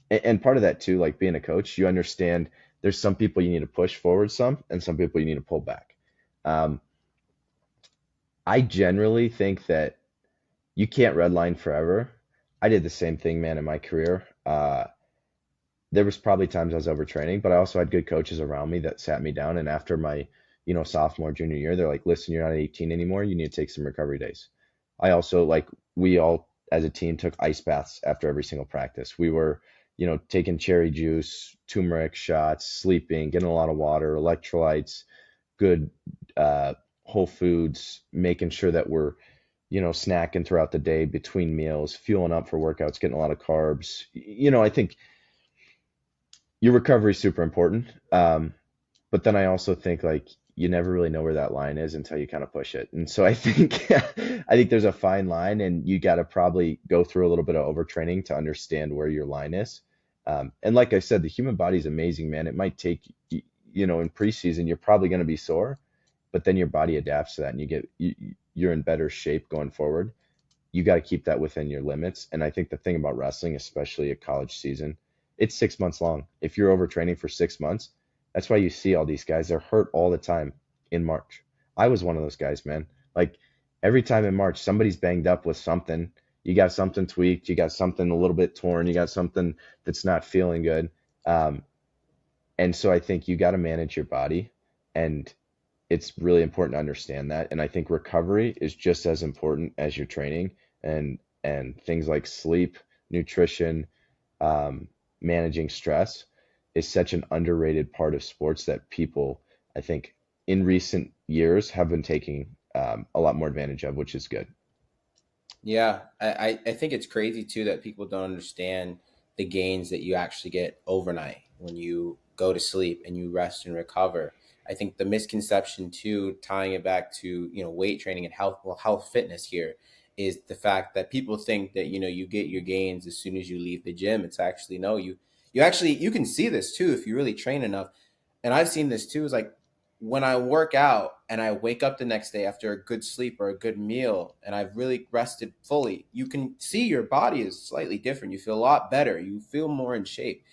and part of that too, like being a coach, you understand there's some people you need to push forward and some people you need to pull back. Um, I generally think that you can't redline forever. I did the same thing, man, in my career. There was probably times I was overtraining, but I also had good coaches around me that sat me down. And after my, sophomore, junior year, they're like, listen, you're not 18 anymore. You need to take some recovery days. I also like we all as a team took ice baths after every single practice. We were, taking cherry juice, turmeric shots, sleeping, getting a lot of water, electrolytes, good whole foods, making sure that we're, snacking throughout the day between meals, fueling up for workouts, getting a lot of carbs. I think your recovery is super important. But then I also think like you never really know where that line is until you kind of push it. And so I think I think there's a fine line, and you got to probably go through a little bit of overtraining to understand where your line is. And like I said, the human body is amazing, man. It might take in preseason you're probably going to be sore, but then your body adapts to that, and you're in better shape going forward. You got to keep that within your limits. And I think the thing about wrestling, especially a college season, it's 6 months long. If you're overtraining for 6 months, that's why you see all these guys. They're hurt all the time in March. I was one of those guys, man. Like every time in March, somebody's banged up with something. You got something tweaked. You got something a little bit torn. You got something that's not feeling good. Um, and so I think you got to manage your body. And it's really important to understand that. And I think recovery is just as important as your training, and things like sleep, nutrition, um, managing stress is such an underrated part of sports that people, I think, in recent years have been taking a lot more advantage of, which is good. Yeah, I think it's crazy too that people don't understand the gains that you actually get overnight when you go to sleep and you rest and recover. I think the misconception too, tying it back to weight training and health, well, health fitness here, is the fact that people think that you get your gains as soon as you leave the gym. It's actually no, You can see this too if you really train enough. And I've seen this too, is like when I work out and I wake up the next day after a good sleep or a good meal and I've really rested fully, you can see your body is slightly different. You feel a lot better. You feel more in shape.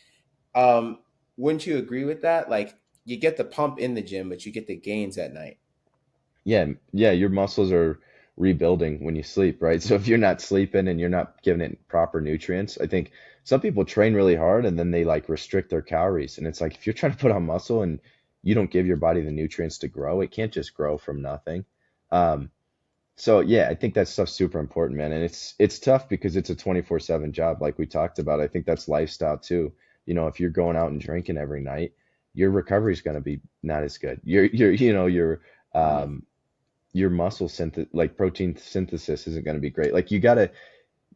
Um, wouldn't you agree with that? Like you get the pump in the gym, but you get the gains at night. Yeah, yeah, your muscles are rebuilding when you sleep, right? So if you're not sleeping and you're not giving it proper nutrients, I think some people train really hard and then they like restrict their calories. And it's like if you're trying to put on muscle and you don't give your body the nutrients to grow, it can't just grow from nothing. Um, so yeah, I think that stuff's super important, man. And it's tough because it's a 24/7 job like we talked about. I think that's lifestyle too. You know, if you're going out and drinking every night, your recovery is going to be not as good. Mhm. Um, your muscle synth like protein synthesis isn't going to be great. Like you gotta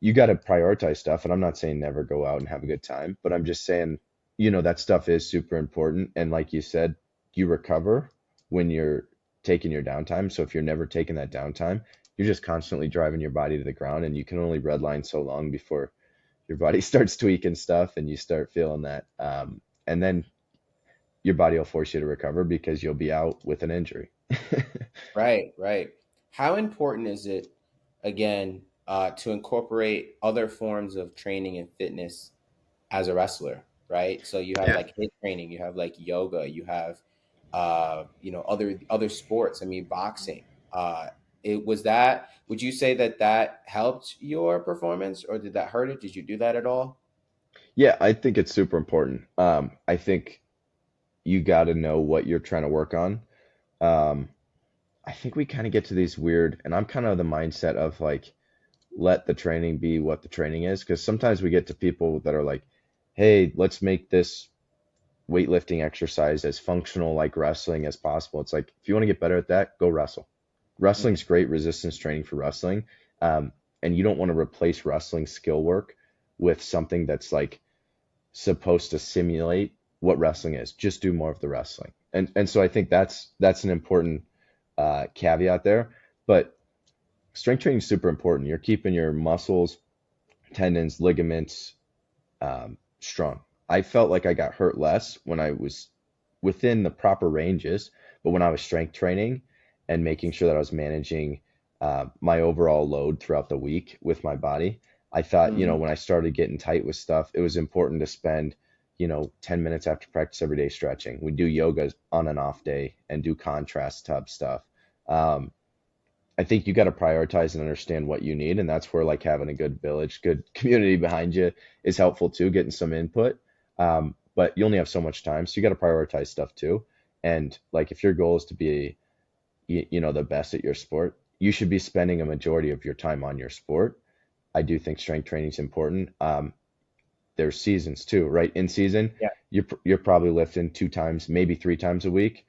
prioritize stuff. And I'm not saying never go out and have a good time, but I'm just saying, that stuff is super important. And like you said, you recover when you're taking your downtime. So if you're never taking that downtime, you're just constantly driving your body to the ground, and you can only redline so long before your body starts tweaking stuff and you start feeling that. And then your body will force you to recover because you'll be out with an injury. Right, right. How important is it, again, to incorporate other forms of training and fitness as a wrestler, right? So you have Yeah. like HIIT training, you have like yoga, you have other sports. I mean, boxing. It was that. Would you say that that helped your performance, or did that hurt it? Did you do that at all? Yeah, I think it's super important. I think you got to know what you're trying to work on. Um, I think we kind of get to these weird, and I'm kind of the mindset of like, let the training be what the training is. Because sometimes we get to people that are like, hey, let's make this weightlifting exercise as functional like wrestling as possible. It's like, if you want to get better at that, go wrestle. Mhm. Wrestling's great resistance training for wrestling. Um, and you don't want to replace wrestling skill work with something that's like supposed to simulate what wrestling is. Just do more of the wrestling. And so I think that's an important caveat there. But strength training is super important. You're keeping your muscles, tendons, ligaments strong. I felt like I got hurt less when I was within the proper ranges, but when I was strength training and making sure that I was managing my overall load throughout the week with my body, I thought, Mhm. when I started getting tight with stuff, it was important to spend, 10 minutes after practice every day stretching. We do yoga on an off day and do contrast tub stuff. Um, I think you got to prioritize and understand what you need, and that's where like having a good village, good community behind you is helpful too, getting some input. But you only have so much time, so you got to prioritize stuff too. And like if your goal is to be, the best at your sport, you should be spending a majority of your time on your sport. I do think strength training is important. There's seasons too, right? In season, Yeah. you're probably lifting two times, maybe three times a week,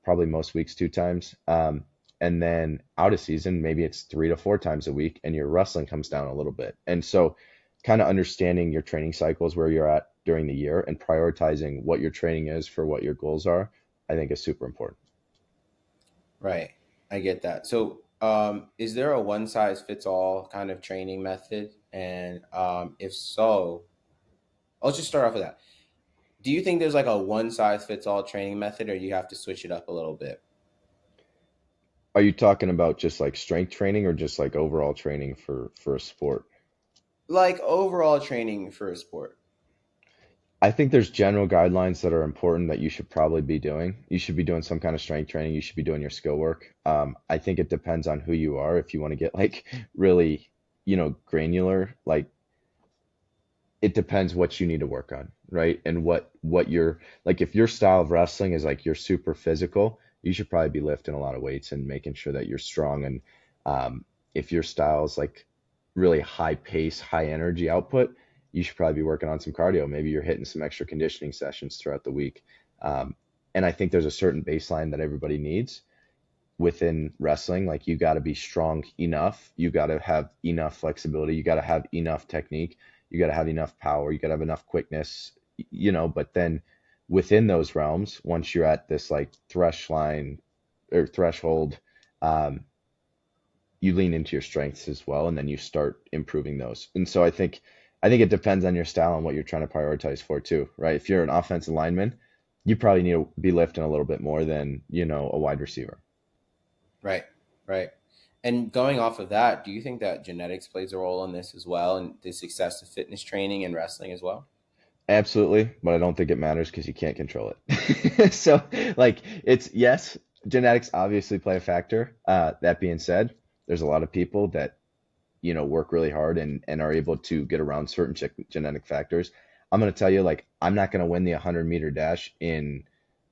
probably most weeks two times. And then out of season, maybe it's 3 to 4 times a week, and your wrestling comes down a little bit. And so, kind of understanding your training cycles, where you're at during the year, and prioritizing what your training is for what your goals are, I think is super important. Right. I get that. So, is there a one size fits all kind of training method? And if so, I'll just start off with that. Do you think there's like a one size fits all training method, or you have to switch it up a little bit? Are you talking about just like strength training or just like overall training for a sport? Like overall training for a sport. I think there's general guidelines that are important that you should probably be doing. You should be doing some kind of strength training. You should be doing your skill work. I think it depends on who you are. If you want to get like really, granular, like it depends what you need to work on, right? And what your like if your style of wrestling is like you're super physical, you should probably be lifting a lot of weights and making sure that you're strong. And um, if your style is like really high pace, high energy output, you should probably be working on some cardio. Maybe you're hitting some extra conditioning sessions throughout the week. Um, and I think there's a certain baseline that everybody needs within wrestling. Like you got to be strong enough, you got to have enough flexibility, you got to have enough technique, you got to have enough power, you got to have enough quickness, but then within those realms, once you're at this like thresh line or threshold, um, you lean into your strengths as well, and then you start improving those. And so I think I think it depends on your style and what you're trying to prioritize for too, right? If you're an offensive lineman, you probably need to be lifting a little bit more than, a wide receiver. Right, right. And going off of that, do you think that genetics plays a role in this as well, and the success of fitness training and wrestling as well? Absolutely, but I don't think it matters because you can't control it. So, like, it's yes, genetics obviously play a factor. That being said, there's a lot of people that work really hard and are able to get around certain genetic factors. I'm going to tell you, like, I'm not going to win the 100-meter dash in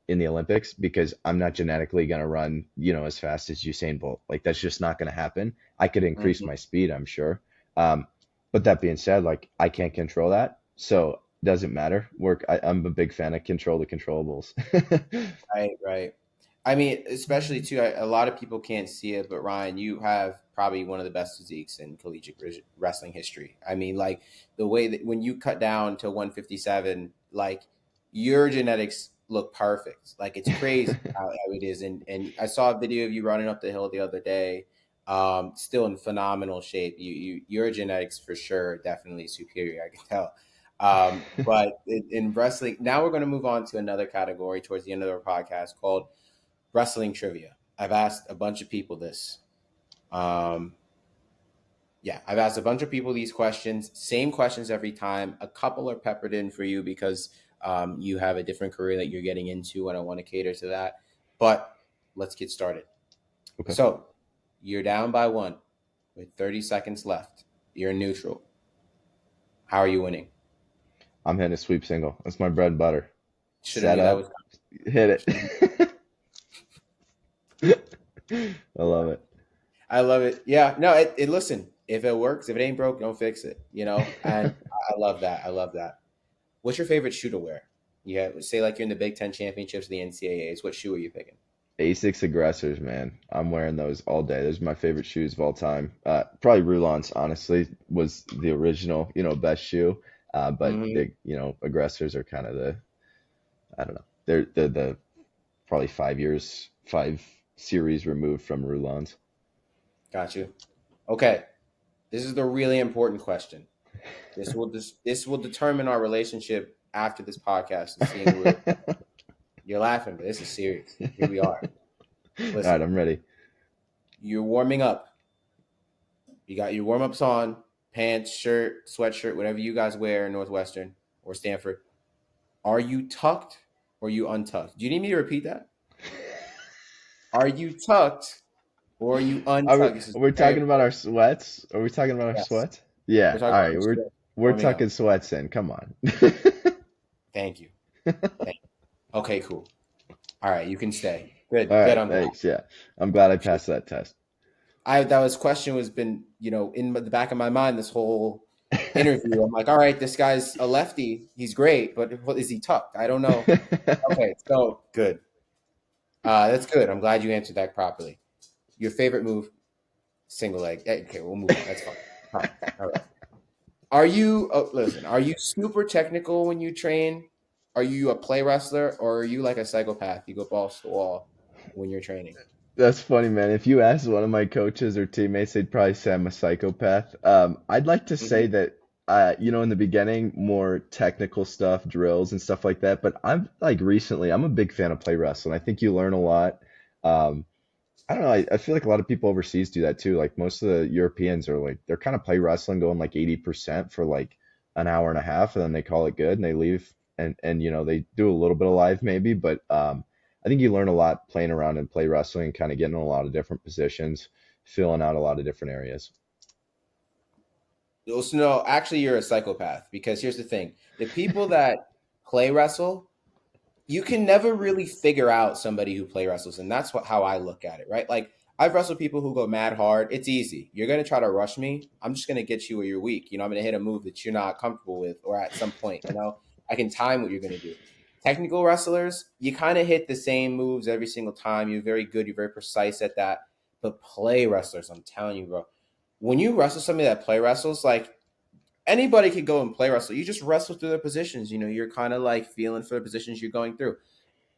the Olympics because I'm not genetically going to run, as fast as Usain Bolt. Like, that's just not going to happen. I could increase Hmm. my speed, I'm sure. Um, but that being said, like, I can't control that. So doesn't matter. I'm a big fan of control the controllables. Right, right. I mean, especially too, a lot of people can't see it, but Ryan, you have probably one of the best physiques in collegiate wrestling history. I mean, like the way that when you cut down to 157, like your genetics look perfect. Like it's crazy how it is. And I saw a video of you running up the hill the other day, still in phenomenal shape. Your genetics for sure, definitely superior. I can tell. But in wrestling, now we're going to move on to another category towards the end of our podcast called wrestling trivia. I've asked a bunch of people this. Um, yeah, I've asked a bunch of people these questions, same questions every time. A couple are peppered in for you because you have a different career that you're getting into, and I want to cater to that. But let's get started. Okay. So you're down by one with 30 seconds left. You're neutral. How are you winning? I'm hitting a sweep single. That's my bread and butter. Should have Set knew that was up, hit coming. it. I love it. I love it. Yeah, no, listen, if it works, if it ain't broke, don't fix it, And I love that. I love that. What's your favorite shoe to wear? Yeah, say like you're in the Big Ten championships, the NCAAs. What shoe are you picking? Asics aggressors, man. I'm wearing those all day. Those are my favorite shoes of all time. Probably Rulons, honestly, was the original, best shoe. But Hmm. the, aggressors are kind of I don't know. They're the probably 5 years, 5 series removed from Rulons. Got you. Okay, this is the really important question. This will determine our relationship after this podcast and seeing where you're laughing, but this is serious. Here we are. All right, Listen, I'm ready. you're warming up. You got your warm ups on, pants, shirt, sweatshirt, whatever you guys wear in Northwestern or Stanford. Are you tucked or are you untucked? Do you need me to repeat that? Are you tucked or are you Are we untucked? This is we're very talking about our important. sweats? Are we talking about our Yes. sweats? We're Yeah. talking All about right. your We're sweat we're warming tucking up. sweats in. Come on. Thank you. Thank you. Okay, cool. All right, you can stay. All Good, good. right. I'm glad. Thanks. Yeah. I'm glad I passed that test. That was question was been in the back of my mind this whole interview. I'm like, all right, this guy's a lefty. He's great, but what is he tucked? I don't know. Okay, so good. That's good. I'm glad you answered that properly. Your favorite move, single leg. Okay, we'll move on. That's fine. Fine. All right. Are you listen? Are you super technical when you train? Are you a play wrestler, or are you like a psychopath? You go balls to the wall when you're training. That's funny, man. If you asked one of my coaches or teammates, they'd probably say I'm a psychopath. I'd like to say Hmm. that, in the beginning, more technical stuff, drills and stuff like that. But I'm like recently, I'm a big fan of play wrestling. I think you learn a lot. Um, I don't know. I feel like a lot of people overseas do that too. Like most of the Europeans are like they're kind of play wrestling going like 80% for like an hour and a half, and then they call it good and they leave and they do a little bit of live maybe, but I think you learn a lot playing around and play wrestling, kind of getting in a lot of different positions, filling out a lot of different areas. So, no, actually, you're a psychopath because here's the thing: the people that play wrestle, you can never really figure out somebody who play wrestles, and that's how I look at it, right? Like I've wrestled people who go mad hard. It's easy. You're gonna try to rush me. I'm just gonna get you where you're weak. I'm gonna hit a move that you're not comfortable with, or at some point, I can time what you're gonna do. Technical wrestlers, you kind of hit the same moves every single time. You're very good. You're very precise at that. But play wrestlers, I'm telling you, bro, when you wrestle somebody that play wrestles, like anybody could go and play wrestle. You just wrestle through their positions. You're kind of like feeling for the positions you're going through.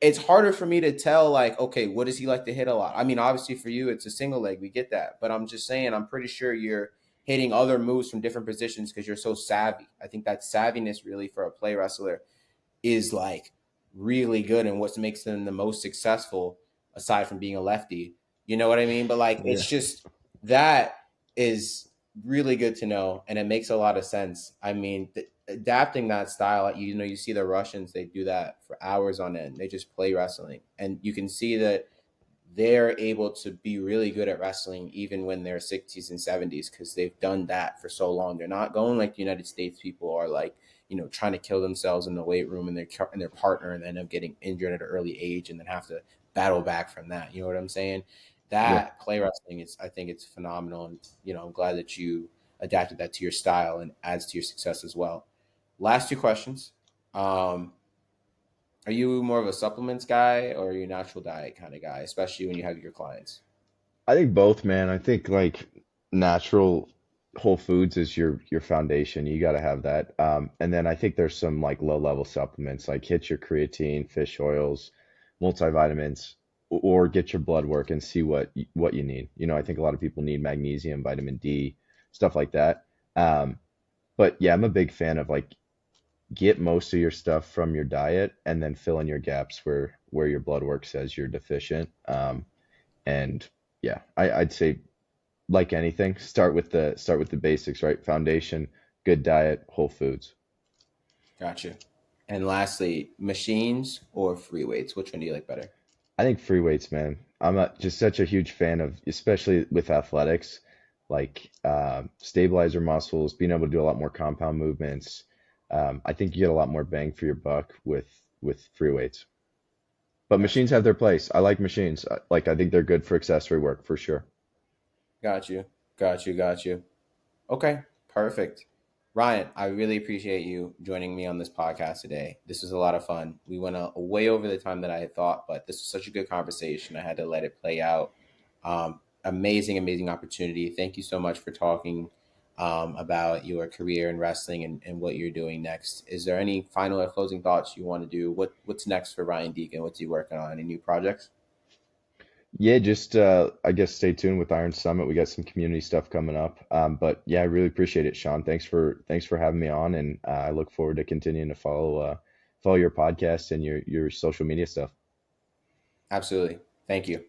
It's harder for me to tell, like, okay, what does he like to hit a lot? I mean, obviously for you, it's a single leg. We get that. But I'm just saying, I'm pretty sure hitting other moves from different positions because you're so savvy. I think that savviness really for a play wrestler is like really good and what makes them the most successful aside from being a lefty. You know what I mean? But like Yeah. it's just that is really good to know and it makes a lot of sense. I mean, adapting that style, you know, you see the Russians, they do that for hours on end. They just play wrestling and you can see that they're able to be really good at wrestling even when they're 60s and 70s because they've done that for so long. They're not going like the United States people are like, you know, trying to kill themselves in the weight room and their partner and then end up getting injured at an early age and then have to battle back from that. You know what I'm saying? Yeah. That play wrestling is, I think it's phenomenal. And, you know, I'm glad that you adapted that to your style and adds to your success as well. Last two questions. Um, are you more of a supplements guy or are you a natural diet kind of guy, especially when you have your clients? I think both, man. I think like natural whole foods is your foundation. You got to have that. And then I think there's some like low level supplements, like hit your creatine, fish oils, multivitamins, or get your blood work and see what you need. You know, I think a lot of people need magnesium, vitamin D, stuff like that. Um, but yeah, I'm a big fan of like get most of your stuff from your diet and then fill in your gaps where your blood work says you're deficient. And yeah, I'd say like anything, start with the basics, right? Foundation, good diet, whole foods. Gotcha. And lastly, machines or free weights? Which one do you like better? I think free weights, man. Just such a huge fan of, especially with athletics, like stabilizer muscles, being able to do a lot more compound movements. I think you get a lot more bang for your buck with free weights. But Gotcha. machines have their place. I like machines. Like I think they're good for accessory work for sure. Got you. Got you. Got you. Okay, perfect. Ryan, I really appreciate you joining me on this podcast today. This was a lot of fun. We went way over the time that I had thought, but this was such a good conversation. I had to let it play out. Amazing, amazing opportunity. Thank you so much for talking about your career in wrestling and what you're doing next. Is there any final or closing thoughts you want to do? What's next for Ryan Deacon? What's he working on? Any new projects? Yeah, just I guess stay tuned with Iron Summit. We got some community stuff coming up. But yeah, I really appreciate it, Shaun. Thanks for having me on, and I look forward to continuing to follow your podcast and your social media stuff. Absolutely. Thank you.